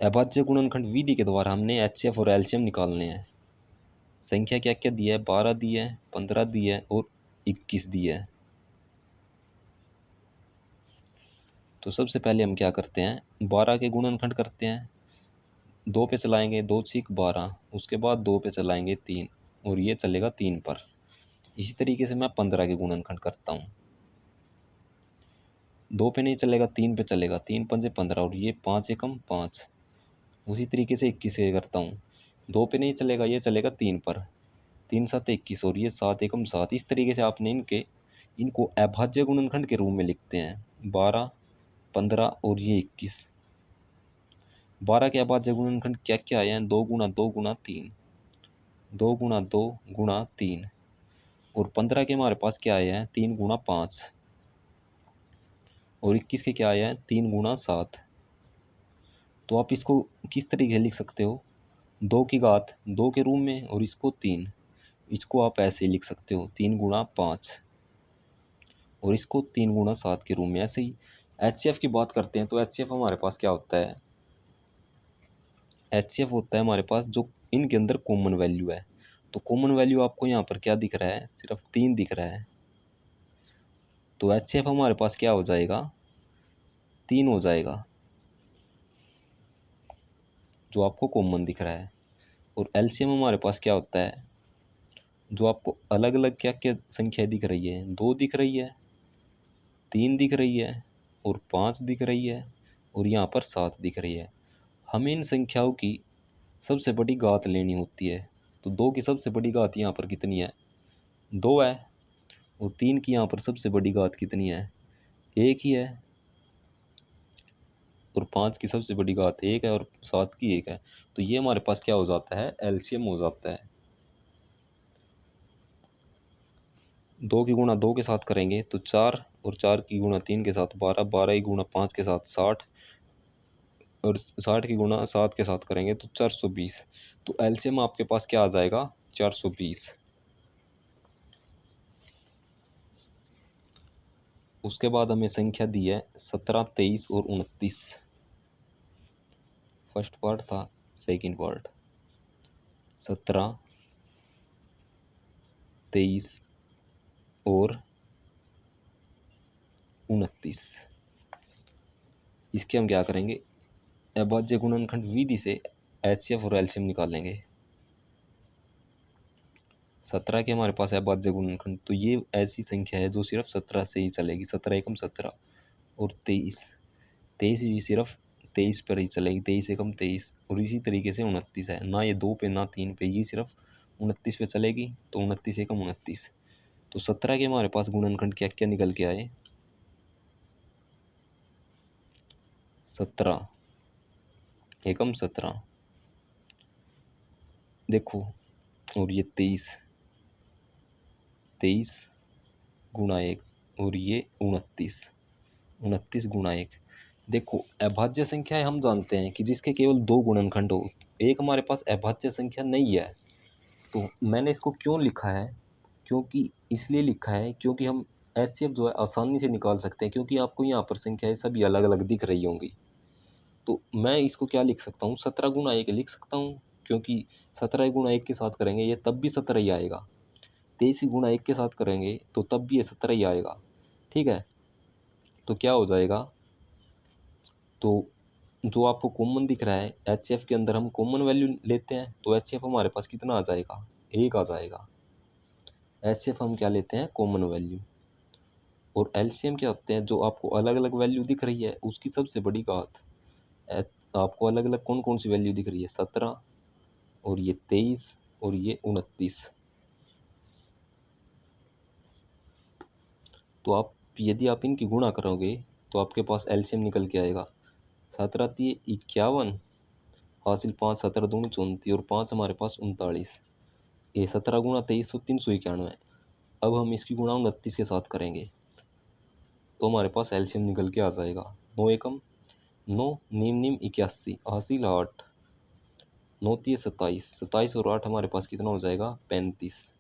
अभाज्य गुणनखंड विधि के द्वारा हमने एचसीएफ और एलसीएम निकालने हैं। संख्या क्या क्या दी है, 12 दी है, 15 दी है और 21 दी है। तो सबसे पहले हम क्या करते हैं, 12 के गुणनखंड करते हैं। 2 पे चलाएंगे, 2 छीक 12, उसके बाद 2 पे चलाएंगे 3 और ये चलेगा 3 पर। इसी तरीके से मैं 15 के गुणनखंड करता हूँ। 2 पे नहीं चलेगा, 3 पे चलेगा, 3 पंजे 15 और ये 5 एकम 5। उसी तरीके से 21 के करता हूँ। 2 पे नहीं चलेगा, ये चलेगा 3 पर, 3 7 21 और ये 7 एकम 7। इस तरीके से आपने इनको अभाज्य गुणनखंड के रूप में लिखते हैं, 12 15 और ये 21। 12 के अभाज्य गुणनखंड क्या क्या आए हैं, 2 गुणा 2 गुणा 3, 2 गुणा 2 गुणा 3। और 15 के हमारे पास क्या आए हैं, 3 गुणा 5। और 21 के क्या आए हैं, 3 गुणा 7। तो आप इसको किस तरीके से लिख सकते हो, 2 की घात 2 के रूप में और इसको 3। इसको आप ऐसे ही लिख सकते हो, 3 गुणा 5 और इसको 3 गुणा 7 के रूप में। ऐसे ही एचसीएफ की बात करते हैं तो एचसीएफ हमारे पास क्या होता है, एचसीएफ होता है हमारे पास जो इनके अंदर कॉमन वैल्यू है। तो कॉमन वैल्यू आपको यहाँ पर क्या दिख रहा है, सिर्फ 3 दिख रहा है। तो एचसीएफ हमारे पास क्या हो जाएगा, 3 हो जाएगा जो आपको कॉमन दिख रहा है। और एलसीएम हमारे पास क्या होता है, जो आपको अलग अलग क्या क्या संख्या दिख रही है, 2 दिख रही है, 3 दिख रही है और 5 दिख रही है और यहाँ पर 7 दिख रही है। हमें इन संख्याओं की सबसे बड़ी घात लेनी होती है। तो 2 की सबसे बड़ी घात यहाँ पर कितनी है, 2 है। और 3 की यहाँ पर सबसे बड़ी घात कितनी है, 1 ही है। और 5 की सबसे बड़ी घात 1 है और 7 की 1 है। तो ये हमारे पास क्या हो जाता है, एलसीएम हो जाता है। 2 की गुणा 2 के साथ करेंगे तो 4 और 4 की गुणा 3 के साथ 12, 12 की गुणा 5 के साथ 60, और 60 की गुणा 7 के साथ करेंगे तो 420। तो एलसीएम आपके पास क्या आ जाएगा, 420। उसके बाद हमें संख्या दी है 17, 23 और 29। फर्स्ट पार्ट था, सेकंड पार्ट। 17, 23 और 29। इसके हम क्या करेंगे, अभाज्य गुणनखंड विधि से एचसीएफ और एलसीएम निकालेंगे। 17 के हमारे पास अभाज्य गुणनखंड, तो ये ऐसी संख्या है जो सिर्फ 17 से ही चलेगी, 17 एकम 17। और 23, 23 भी सिर्फ 23 पर ही चलेगी, 23 एकम 23। और इसी तरीके से 29 है, ना ये 2 पे ना 3 पे, ये सिर्फ 29 पे चलेगी, तो 29 एकम 29। तो 17 के हमारे पास गुणनखंड क्या क्या निकल के आए, 17 एकम 17, देखो। और ये 23, 23 गुणा 1, और ये 29, 29 गुणा 1। देखो, अभाज्य संख्या हम जानते हैं कि जिसके केवल दो गुणनखंड हो। एक हमारे पास अभाज्य संख्या नहीं है, तो मैंने इसको क्यों लिखा है, क्योंकि इसलिए लिखा है क्योंकि हम एचसीएफ जो है आसानी से निकाल सकते हैं, क्योंकि आपको यहाँ पर संख्याएं सभी अलग अलग दिख रही होंगी। तो मैं इसको क्या लिख सकता हूँ, 17 गुणा 1 लिख सकता हूँ, क्योंकि 17 गुणा 1 के साथ करेंगे ये तब भी 17 ही आएगा। 23 गुणा 1 के साथ करेंगे तो तब भी ये 17 ही आएगा। ठीक है, तो क्या हो जाएगा, तो जो आपको कॉमन दिख रहा है एचसीएफ के अंदर, हम कॉमन वैल्यू लेते हैं तो एचसीएफ हमारे पास कितना आ जाएगा, 1 आ जाएगा। एचसीएफ हम क्या लेते हैं, कॉमन वैल्यू। और एलसीएम क्या होते हैं, जो आपको अलग अलग वैल्यू दिख रही है उसकी सबसे बड़ी घात। आपको अलग अलग कौन कौन सी वैल्यू दिख रही है, 17 और ये 23 और ये 29। तो आप यदि आप इनकी गुणा करोगे तो आपके पास एलसीएम निकल के आएगा। 17 × 51 हासिल 5, 17 दूनी 34 और 5 हमारे पास 39। ये 17 गुणा 23 तो 391। अब हम इसकी गुणा 29 के साथ करेंगे तो हमारे पास एलसीएम निकल के आ जाएगा। 9 एकम 9, नीम नीम 81 हासिल 8, 9 × 27, 27 और 8 हमारे पास कितना हो जाएगा, 35।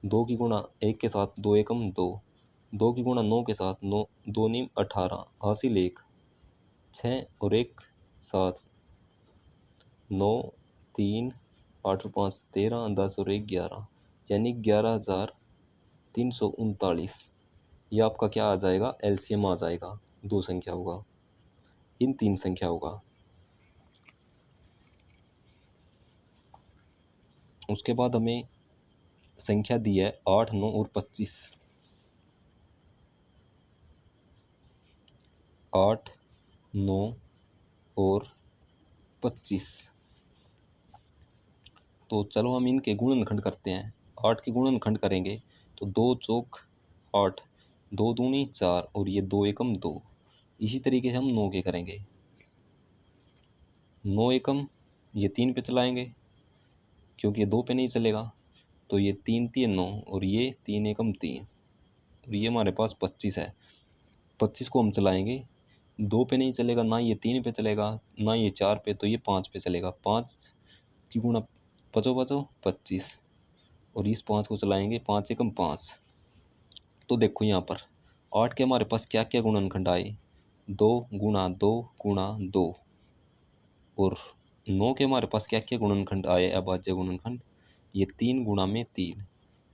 2 की गुणा 1 के साथ 2 एकम 2, 2 की गुणा 9 के साथ 9, 2 नीम 18 हासिल 1, 6 और 1 7, 9 3 8 और 5 13, 10 और 1 11, यानी 11,339। ये आपका क्या आ जाएगा, एलसीएम आ जाएगा दो संख्याओं का, इन तीन संख्याओं का। उसके बाद हमें संख्या दी है 8, 9 और 25। 8, 9 और 25। तो चलो हम इनके गुणनखंड करते हैं। 8 के गुणनखंड करेंगे तो 2 चौक 8, 2 दूनी 4 और ये 2 एकम 2। इसी तरीके से हम 9 के करेंगे। 9 एकम ये 3 पे चलाएंगे, क्योंकि ये 2 पे नहीं चलेगा, तो ये 3 3 9 और ये 3 एकम 3 और ये हमारे पास 25 है। 25 को हम चलाएंगे, 2 पे नहीं चलेगा, ना ये 3 पे चलेगा, ना ये 4 पे, तो ये 5 पे चलेगा। 5 की गुणा पचो पचो 25 और इस 5 को चलाएंगे, 5 एकम 5। तो देखो यहाँ पर 8 के हमारे पास क्या क्या गुणनखंड आए, 2 गुणा 2 गुणा 2। और 9 के हमारे पास क्या क्या गुणनखंड आए, अभाज्य गुणनखंड, ये 3 गुणा में 3।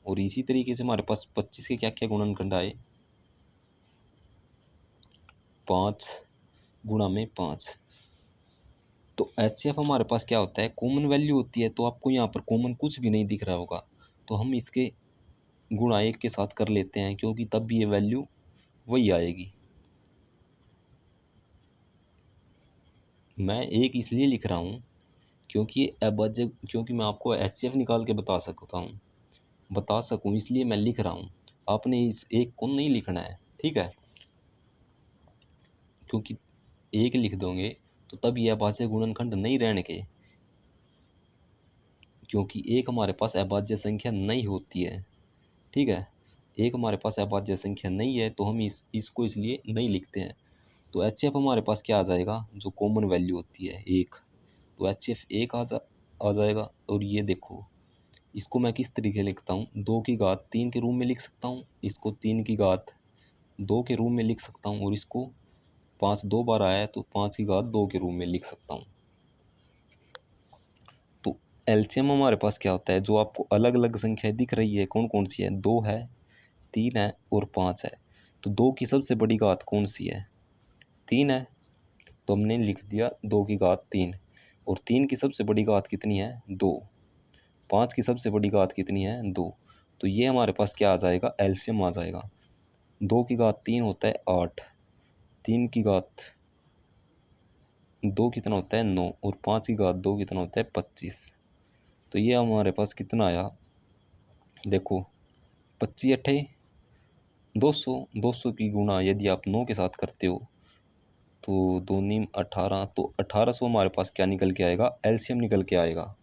और इसी तरीके से हमारे पास 25 के क्या क्या गुणनखंड आए, 5 गुणा में 5। तो एचसीएफ हमारे पास क्या होता है, कॉमन वैल्यू होती है। तो आपको यहाँ पर कॉमन कुछ भी नहीं दिख रहा होगा, तो हम इसके गुणा 1 के साथ कर लेते हैं, क्योंकि तब भी ये वैल्यू वही आएगी। मैं 1 इसलिए लिख रहा हूँ क्योंकि अभाज्य, क्योंकि मैं आपको एचसीएफ निकाल के बता सकूँ, इसलिए मैं लिख रहा हूँ। आपने इस 1 को नहीं लिखना है, ठीक है, क्योंकि 1 लिख दोगे तो तब ये अभाज्य गुणनखंड नहीं रहने के, क्योंकि 1 हमारे पास अभाज्य संख्या नहीं होती है। ठीक है, 1 हमारे पास अभाज्य संख्या नहीं है, तो हम इसको इसलिए नहीं लिखते हैं। तो एच एफ हमारे पास क्या आ जाएगा, जो कॉमन वैल्यू होती है 1, तो एच एफ 1 आ जाएगा। और ये देखो, इसको मैं किस तरीके लिखता हूँ, 2 की घात 3 के रूप में लिख सकता हूँ, इसको 3 की घात 2 के रूप में लिख सकता हूँ, और इसको 5 2 बार आया है तो 5 की घात 2 के रूप में लिख सकता हूँ। तो एलसीएम हमारे पास क्या होता है, जो आपको अलग अलग संख्या दिख रही है कौन कौन सी है, 2 है, 3 है और 5 है। तो 2 की सबसे बड़ी घात कौन सी है, 3 है, तो हमने लिख दिया 2 की घात 3। और 3 की सबसे बड़ी घात कितनी है, 2। 5 की सबसे बड़ी घात कितनी है, 2। तो ये हमारे पास क्या आ जाएगा, एलसीएम आ जाएगा। 2 की घात 3 होता है 8, 3 की घात 2 कितना होता है 9, और 5 की घात 2 कितना होता है 25। तो ये हमारे पास कितना आया, देखो 25 अट्ठाई 200, 200 की गुणा यदि आप 9 के साथ करते हो तो 2 नीम 18, तो 1800 हमारे पास क्या निकल के आएगा, एलसीएम निकल के आएगा।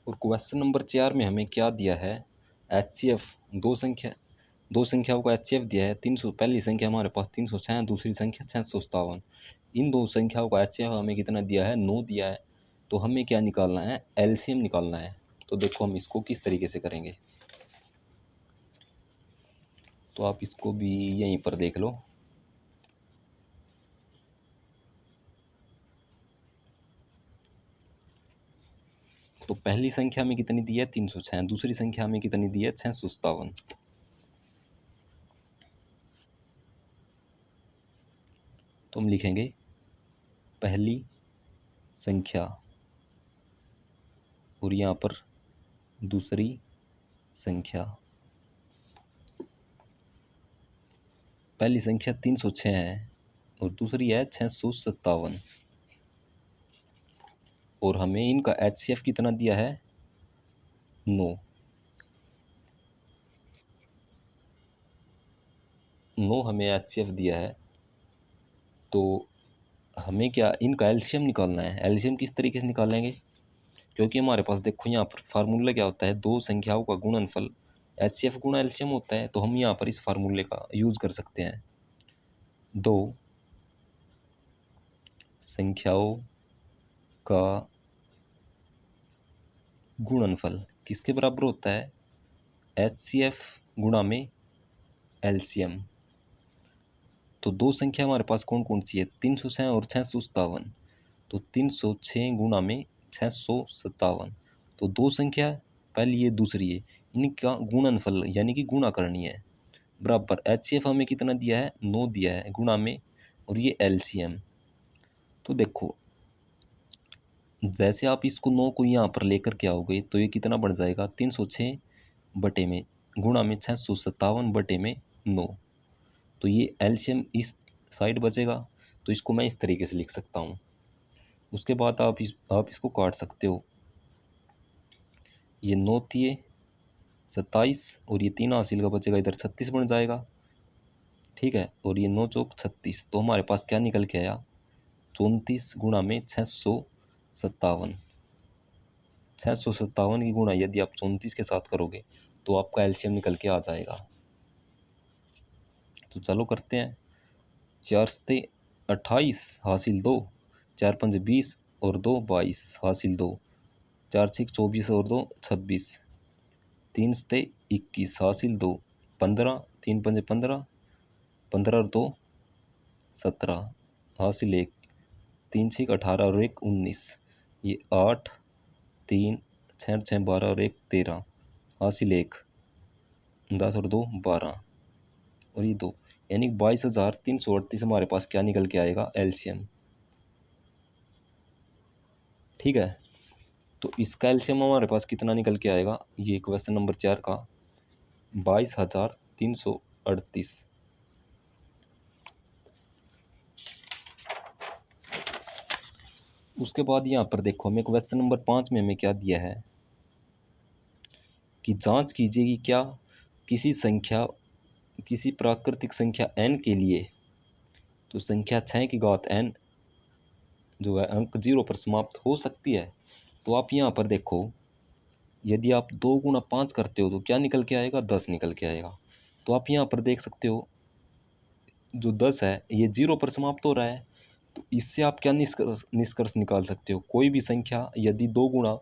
और क्वेश्चन नंबर 4 में हमें क्या दिया है, एच सी एफ, दो संख्याओं का एच सी एफ दिया है 300, पहली संख्या हमारे पास 306, दूसरी संख्या 657। इन दो संख्याओं का एच सी एफ हमें कितना दिया है, 9 दिया है। तो हमें क्या निकालना है, एलसीएम निकालना है। तो देखो हम इसको किस तरीके से करेंगे, तो आप इसको भी यहीं पर देख लो। तो पहली संख्या में कितनी दी है, 306, दूसरी संख्या में कितनी दी है, 657। तो हम लिखेंगे पहली संख्या और यहाँ पर दूसरी संख्या। पहली संख्या 306 है और दूसरी है 657, और हमें इनका एच सी एफ कितना दिया है, 9। 9 हमें एच सी एफ दिया है। तो हमें क्या, इनका एलसीएम निकालना है। एलसीएम किस तरीके से निकालेंगे, क्योंकि हमारे पास देखो यहाँ पर फार्मूला क्या होता है, दो संख्याओं का गुणनफल एच सी एफ गुणा एलसीएम होता है। तो हम यहाँ पर इस फार्मूले का यूज कर सकते हैं। दो संख्याओं का गुणनफल किसके बराबर होता है, एच सी एफ गुणा में एलसीएम। तो दो संख्या हमारे पास कौन कौन सी है, 306 और 657। तो 306 गुणा में 657, तो दो संख्या पहली है दूसरी है, इनका गुणनफल यानी कि गुणा करनी है, बराबर एच सी एफ हमें कितना दिया है, 9 दिया है, गुणा में और ये एलसीएम। तो देखो जैसे आप इसको 9 को यहाँ पर लेकर के आओगे तो ये कितना बढ़ जाएगा, 306 बटे में गुणा में 657 बटे में 9। तो ये एलसीएम इस साइड बचेगा। तो इसको मैं इस तरीके से लिख सकता हूँ। उसके बाद आप इसको काट सकते हो। ये 9 थी 27, और ये 3 हासिल का बचेगा, इधर 36 बन जाएगा। ठीक है, और ये 9 चौक 36, तो हमारे पास क्या निकल के आया, 34 गुणा में 657। 657 की गुणा यदि आप 34 के साथ करोगे तो आपका एलसीएम निकल के आ जाएगा। तो चलो करते हैं। 4 सते 28 हासिल 2, 4 पंजे 20 और 2 22 हासिल 2, 4 छः 24 और 2 26, 3 सते 21 हासिल 2, 15, 3 पंजे 15, 15 और 2 17 हासिल 1, 3 छः 18 और 1 19, ये 8, 3 6 6 12 और 1 13 हासिल 1, 10 और 2 12 और ये 2, यानी 22,338 हमारे पास क्या निकल के आएगा, एलसीएम। ठीक है, तो इसका एलसीएम हमारे पास कितना निकल के आएगा, ये क्वेश्चन नंबर 4 का 22,338। उसके बाद यहाँ पर देखो हमें क्वेश्चन नंबर 5 में हमें क्या दिया है कि जांच कीजिए कि क्या किसी प्राकृतिक संख्या n के लिए, तो संख्या 6 की घात n जो है अंक 0 पर समाप्त हो सकती है। तो आप यहाँ पर देखो, यदि आप 2 × 5 करते हो तो क्या निकल के आएगा, 10 निकल के आएगा। तो आप यहाँ पर देख सकते हो जो 10 है ये 0 पर समाप्त हो रहा है। तो इससे आप क्या निष्कर्ष निकाल सकते हो, कोई भी संख्या यदि 2 ×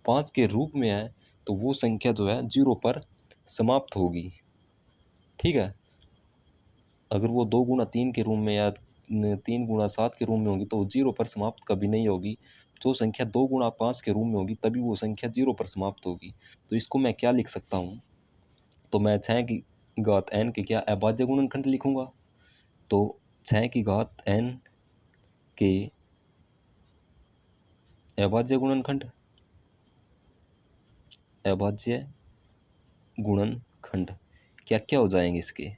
5 के रूप में है तो वो संख्या जो है 0 पर समाप्त होगी। ठीक है, अगर वो 2 × 3 के रूप में या 3 × 7 के रूप में होगी तो वो 0 पर समाप्त कभी नहीं होगी। जो संख्या 2 × 5 के रूप में होगी तभी वो संख्या 0 पर समाप्त होगी। तो इसको मैं क्या लिख सकता हूँ, तो मैं 6 की घात n के क्या अभाज्य गुणनखंड लिखूंगा। तो 6 की घात n के अभाज्य गुणनखंड, अभाज्य गुणनखंड क्या क्या हो जाएंगे इसके,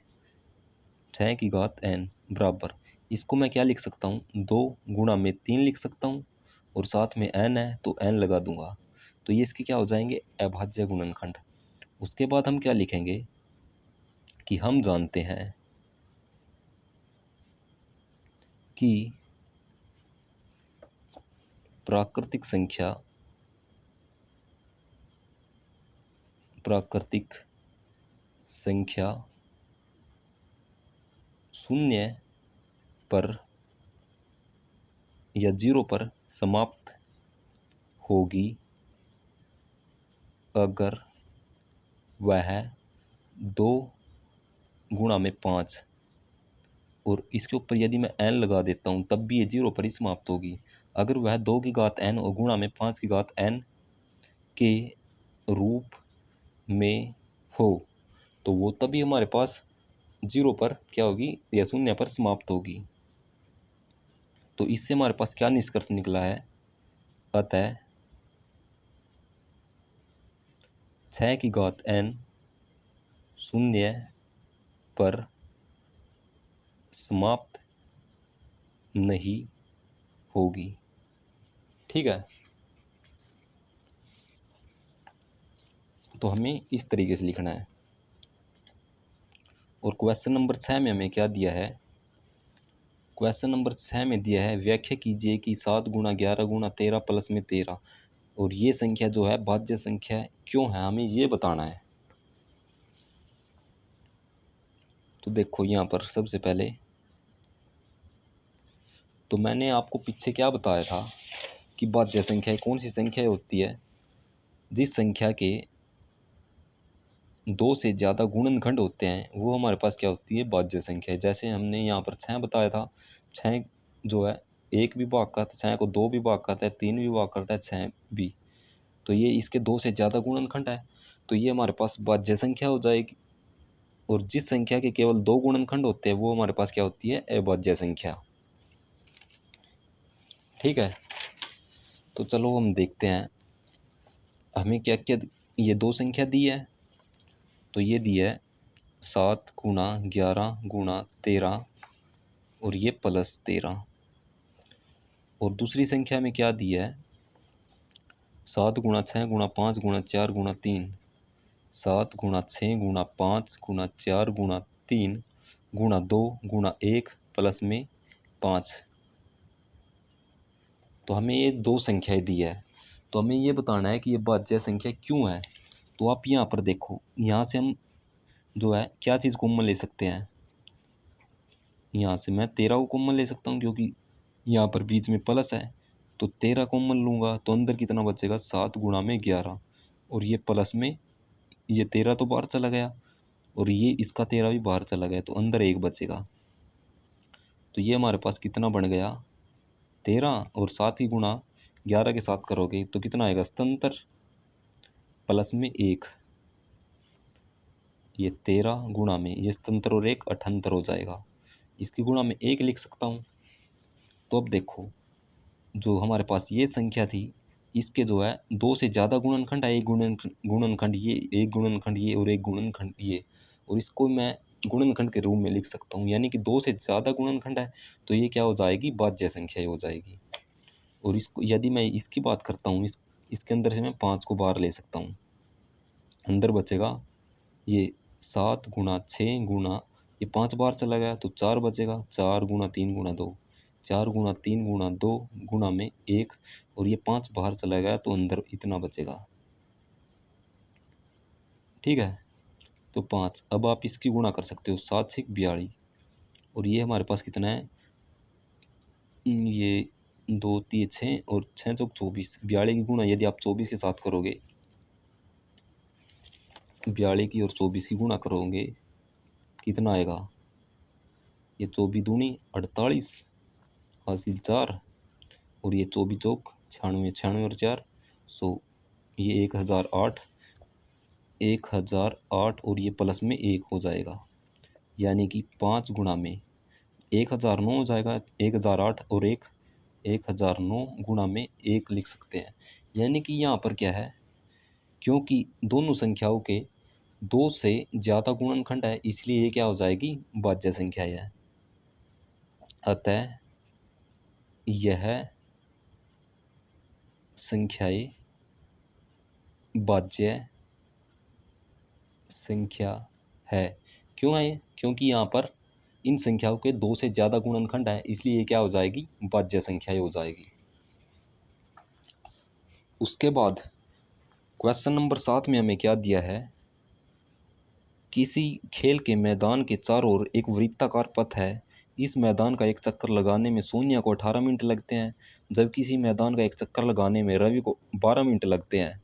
6 की घात n बराबर, इसको मैं क्या लिख सकता हूँ, 2 × 3 लिख सकता हूँ और साथ में n है तो n लगा दूंगा। तो ये इसके क्या हो जाएंगे, अभाज्य गुणनखंड। उसके बाद हम क्या लिखेंगे कि हम जानते हैं कि प्राकृतिक संख्या शून्य पर या 0 पर समाप्त होगी अगर वह 2 × 5, और इसके ऊपर यदि मैं n लगा देता हूँ तब भी ये 0 पर ही समाप्त होगी। अगर वह 2 की घात n और गुणा में 5 की घात n के रूप में हो तो वो तभी हमारे पास 0 पर क्या होगी, या शून्य पर समाप्त होगी। तो इससे हमारे पास क्या निष्कर्ष निकला है, अतः 6 की घात n शून्य पर समाप्त नहीं होगी। ठीक है, तो हमें इस तरीके से लिखना है। और क्वेश्चन नंबर 6 में हमें क्या दिया है, क्वेश्चन नंबर 6 में दिया है व्याख्या कीजिए कि 7 × 11 × 13 प्लस में 13, और ये संख्या जो है भाज्य संख्या क्यों है, हमें ये बताना है। तो देखो यहाँ पर सबसे पहले तो मैंने आपको पीछे क्या बताया था कि भाज्य संख्या कौन सी संख्या होती है, जिस संख्या के 2 से ज़्यादा गुणनखंड होते हैं वो हमारे पास क्या होती है, भाज्य संख्या है। जैसे हमने यहाँ पर 6 बताया था, 6 जो है 1 भी भाग करता है, 6 को 2 भी भाग करता है, 3 भी भाग करता है, 6 भी, तो ये इसके 2 से ज़्यादा गुणनखंड है, तो ये हमारे पास भाज्य संख्या हो जाएगी। और जिस संख्या के केवल 2 गुणनखंड होते हैं वो हमारे पास क्या होती है, अभाज्य संख्या। ठीक है, तो चलो हम देखते हैं हमें क्या क्या ये 2 संख्या दी है। तो ये दी है 7 × 11 × 13 और ये प्लस 13। और दूसरी संख्या में क्या दी है, 7 × 6 × 5 × 4 × 3, 7 × 6 × 5 × 4 × 3 × 2 × 1 प्लस में 5। तो हमें ये 2 संख्याएं दी है, तो हमें ये बताना है कि ये भाज्य संख्या क्यों है। तो आप यहाँ पर देखो, यहाँ से हम जो है क्या चीज़ कॉमन ले सकते हैं, यहाँ से मैं 13 को कॉमन ले सकता हूँ क्योंकि यहाँ पर बीच में प्लस है, तो 13 कॉमन लूँगा तो अंदर कितना बचेगा, 7 × 11, और ये प्लस में ये 13 तो बाहर चला गया और ये इसका 13 भी बाहर चला गया, तो अंदर 1 बचेगा। तो ये हमारे पास कितना बन गया, 13, और 7 ही गुणा 11 के साथ करोगे तो कितना आएगा, 77 प्लस में 1, ये 13 गुणा में ये 77 और 1 78 हो जाएगा। इसकी गुणा में 1 लिख सकता हूँ। तो अब देखो जो हमारे पास ये संख्या थी इसके जो है 2 से ज़्यादा गुणनखंड है, एक गुणनखंड ये, एक गुणनखंड ये और एक गुणनखंड ये, और इसको मैं गुणनखंड के रूप में लिख सकता हूँ, यानी कि 2 से ज़्यादा गुणनखंड है तो ये क्या हो जाएगी, भाज्य संख्या हो जाएगी। और इसको यदि मैं इसकी बात करता हूँ, इसके अंदर से मैं 5 को बाहर ले सकता हूँ, अंदर बचेगा ये 7 × 6 गुणा ये 5 बार चला गया तो 4 बचेगा, 4 × 3 × 2, 4 गुणा 3 गुणा 2 गुणा में 1, और ये 5 बाहर चला गया तो अंदर इतना बचेगा। ठीक है, तो 5। अब आप इसकी गुणा कर सकते हो, 7 6 42, और ये हमारे पास कितना है, ये 2 3 6 और 6 चौक 24। 42 की गुणा यदि आप 24 के साथ करोगे, 42 की और 24 की गुणा करोगे, कितना आएगा, ये 24 दूनी 48, हासिल 4, और ये 24 चौक 96, 96 और 4 100, ये 1008, 1008 और ये प्लस में 1 हो जाएगा, यानी कि 5 गुणा में 1009 हो जाएगा। 1008 और 1009 गुणा में 1 लिख सकते हैं। यानी कि यहाँ पर क्या है, क्योंकि दोनों संख्याओं के 2 से ज़्यादा गुणनखंड है, इसलिए ये क्या हो जाएगी, भाज्य संख्या है। अतः यह संख्याएं भाज्य संख्या है। क्यों है? क्योंकि यहाँ पर इन संख्याओं के 2 से ज़्यादा गुणनखंड है, इसलिए ये क्या हो जाएगी, भाज्य संख्याएं हो जाएगी। उसके बाद क्वेश्चन नंबर 7 में हमें क्या दिया है, किसी खेल के मैदान के चारों ओर एक वृत्ताकार पथ है। इस मैदान का एक चक्कर लगाने में सोनिया को 18 मिनट लगते हैं, जबकि इसी मैदान का एक चक्कर लगाने में रवि को 12 मिनट लगते हैं।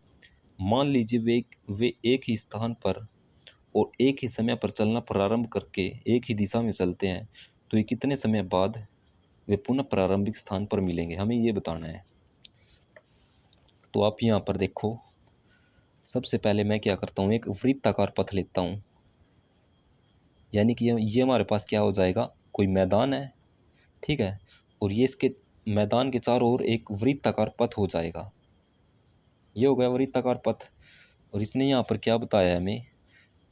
मान लीजिए वे एक ही स्थान पर और एक ही समय पर चलना प्रारंभ करके एक ही दिशा में चलते हैं, तो ये कितने समय बाद वे पुनः प्रारंभिक स्थान पर मिलेंगे, हमें ये बताना है। तो आप यहाँ पर देखो, सबसे पहले मैं क्या करता हूँ, एक वृत्ताकार पथ लेता हूँ, यानी कि ये हमारे पास क्या हो जाएगा, कोई मैदान है, ठीक है, और ये इसके मैदान के चारों ओर एक वृत्ताकार पथ हो जाएगा। ये हो गया वृत्ताकार पथ। और इसने यहाँ पर क्या बताया है हमें,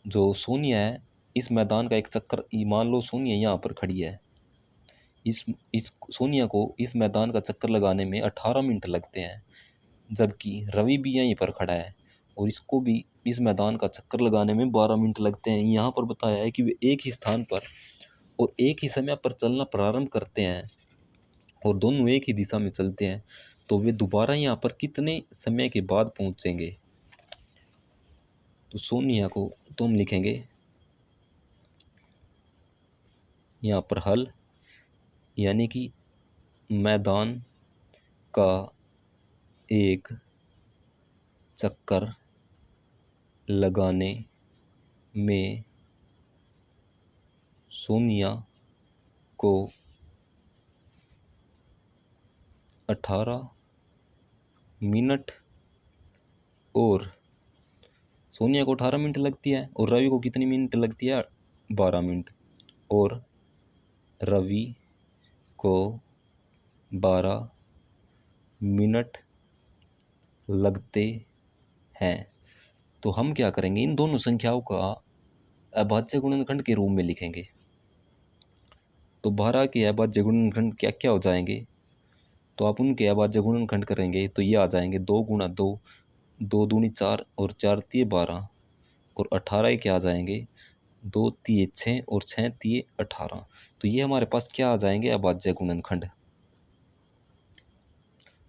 जो सोनिया है, इस मैदान का एक चक्कर, मान लो सोनिया यहाँ पर खड़ी है, इस सोनिया को इस मैदान का चक्कर लगाने में 18 मिनट लगते हैं, जबकि रवि भी यहीं पर खड़ा है और इसको भी इस मैदान का चक्कर लगाने में 12 मिनट लगते हैं। यहाँ पर बताया है कि वे एक ही स्थान पर और एक ही समय पर चलना प्रारंभ करते हैं और दोनों एक ही दिशा में चलते हैं, तो वे दोबारा यहाँ पर कितने समय के बाद पहुँचेंगे। तो सोनिया को तो हम लिखेंगे यहाँ पर हल, यानी कि मैदान का एक चक्कर लगाने में सोनिया को 18 मिनट और सोनिया को 18 मिनट लगती है और रवि को कितनी मिनट लगती है, 12 मिनट, और रवि को 12 मिनट लगते हैं। तो हम क्या करेंगे, इन दोनों संख्याओं का अभाज्य गुणनखंड के रूप में लिखेंगे। तो 12 के अभाज्य गुणनखंड क्या क्या हो जाएंगे, तो आप उनके अभाज्य गुणनखंड करेंगे तो ये आ जाएंगे 2 गुणा 2, 2 दूनी 4 और 4 तिये 12, और 18 के आ जाएंगे 2 तिये 6 और 6 तिये 18। तो ये हमारे पास क्या आ जाएंगे, अभाज्य गुणनखंड।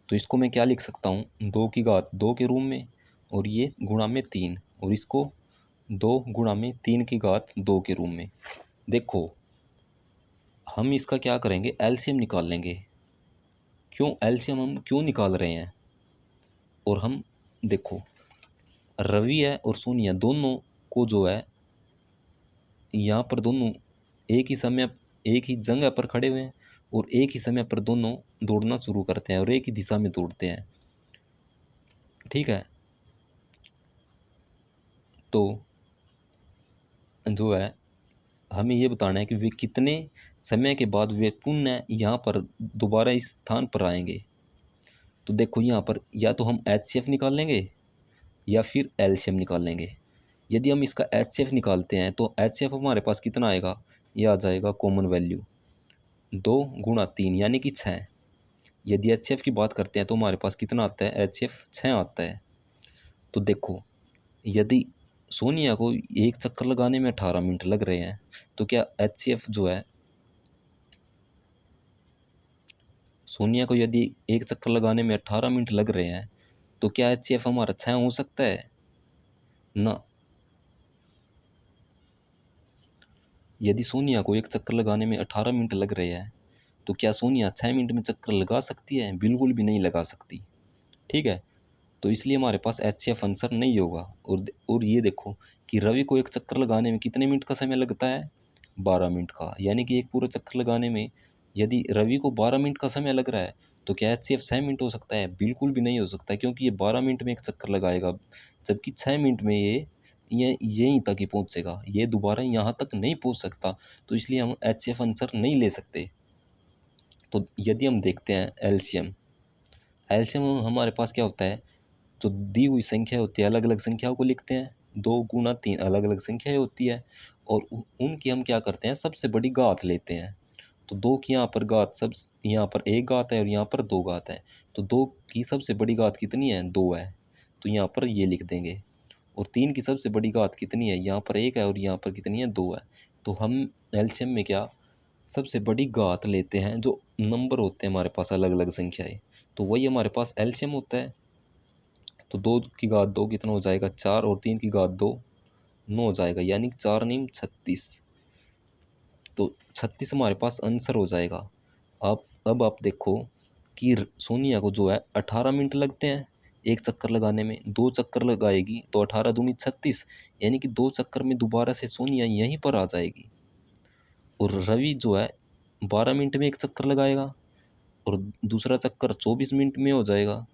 तो इसको मैं क्या लिख सकता हूँ, 2 की घात 2 के रूप में, और ये गुणा में 3, और इसको 2 गुणा में 3 की घात 2 के रूप में। देखो हम इसका क्या करेंगे, एलसीएम निकाल लेंगे। क्यों एलसीएम हम क्यों निकाल रहे हैं, और हम देखो रवि है और सोनिया दोनों को जो है, यहाँ पर दोनों एक ही समय एक ही जगह पर खड़े हुए हैं और एक ही समय पर दोनों दौड़ना शुरू करते हैं और एक ही दिशा में दौड़ते हैं, ठीक है। तो जो है हमें ये बताना है कि वे कितने समय के बाद वे पुनः यहाँ पर दोबारा इस स्थान पर आएंगे। तो देखो यहाँ पर या तो हम एचसीएफ निकाल लेंगे या फिर एलसीएम निकाल लेंगे। यदि हम इसका एचसीएफ निकालते हैं तो एचसीएफ हमारे पास कितना आएगा, ये आ जाएगा कॉमन वैल्यू 2 गुणा 3 यानी कि 6। यदि एचसीएफ की बात करते हैं तो हमारे पास कितना आता है, एचसीएफ 6 आता है। तो देखो यदि सोनिया को एक चक्कर लगाने में 18 मिनट लग रहे हैं, तो क्या एचसीएफ जो है सोनिया को यदि एक चक्कर लगाने में 18 मिनट लग रहे हैं तो क्या HCF हमारा 6 हो सकता है ना। यदि सोनिया को एक चक्कर लगाने में 18 मिनट लग रहे हैं तो क्या सोनिया 6 मिनट में चक्कर लगा सकती है, बिल्कुल भी नहीं लगा सकती। ठीक है, तो इसलिए हमारे पास HCF आंसर नहीं होगा। और ये देखो कि रवि को एक चक्कर लगाने में कितने मिनट का समय लगता है, 12 मिनट का। यानी कि एक पूरा चक्कर लगाने में यदि रवि को 12 मिनट का समय लग रहा है तो क्या HCF 6 मिनट हो सकता है, बिल्कुल भी नहीं हो सकता, क्योंकि ये 12 मिनट में एक चक्कर लगाएगा, जबकि 6 मिनट में ये यहीं तक ही पहुंचेगा, ये दोबारा यहाँ तक नहीं पहुंच सकता। तो इसलिए हम HCF आंसर नहीं ले सकते। तो यदि हम देखते हैं एलसीएम, एलसीएम हमारे पास क्या होता है, जो दी हुई संख्या होती है अलग अलग संख्याओं को लिखते हैं, 2 गुना 3 अलग अलग संख्याएं होती है, और उनकी हम क्या करते हैं, सबसे बड़ी घात लेते हैं। तो दो की यहाँ पर घात सब, यहाँ पर एक घात है और यहाँ पर दो घात है, तो दो की सबसे बड़ी घात कितनी है, 2 है, तो यहाँ पर ये लिख देंगे। और 3 की सबसे बड़ी घात कितनी है, यहाँ पर 1 है और यहाँ पर कितनी है, 2 है। तो हम एलसीएम में क्या सबसे बड़ी घात लेते हैं, जो नंबर होते हैं हमारे पास अलग अलग संख्याएं, तो वही हमारे पास एलसीएम होता है। तो 2 की घात 2 कितना हो जाएगा, 4, और 3 की घात 2 9 हो जाएगा, यानी कि 4 9 36। तो 36 हमारे पास आंसर हो जाएगा। अब आप देखो कि सोनिया को जो है 18 मिनट लगते हैं एक चक्कर लगाने में, 2 चक्कर लगाएगी तो 18 दूनी 36, यानी कि 2 चक्कर में दोबारा से सोनिया यहीं पर आ जाएगी। और रवि जो है 12 मिनट में एक चक्कर लगाएगा और दूसरा चक्कर 24 मिनट में हो जाएगा,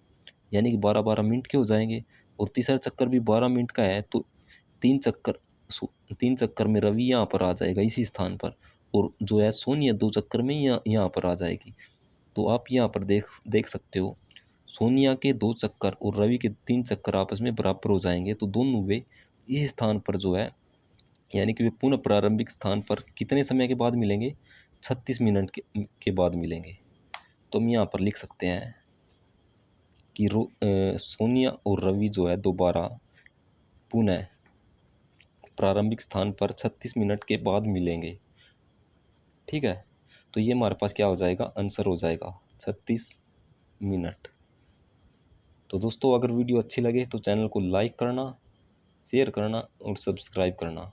यानी कि 12 12 मिनट के हो जाएंगे। और तीसरा चक्कर भी 12 मिनट का है, तो 3 चक्कर 3 चक्कर में रवि यहाँ पर आ जाएगा इसी स्थान पर, और जो है सोनिया 2 चक्कर में यहाँ पर आ जाएगी। तो आप यहाँ पर देख देख सकते हो, सोनिया के 2 चक्कर और रवि के 3 चक्कर आपस में बराबर हो जाएंगे, तो दोनों वे इस स्थान पर जो है, यानी कि वे पुनः प्रारंभिक स्थान पर कितने समय के बाद मिलेंगे, 36 मिनट के बाद मिलेंगे। तो हम यहाँ पर लिख सकते हैं कि सोनिया और रवि जो है दोबारा पुनः प्रारंभिक स्थान पर 36 मिनट के बाद मिलेंगे। ठीक है, तो ये हमारे पास क्या हो जाएगा, आंसर हो जाएगा 36 मिनट। तो दोस्तों अगर वीडियो अच्छी लगे तो चैनल को लाइक करना, शेयर करना और सब्सक्राइब करना।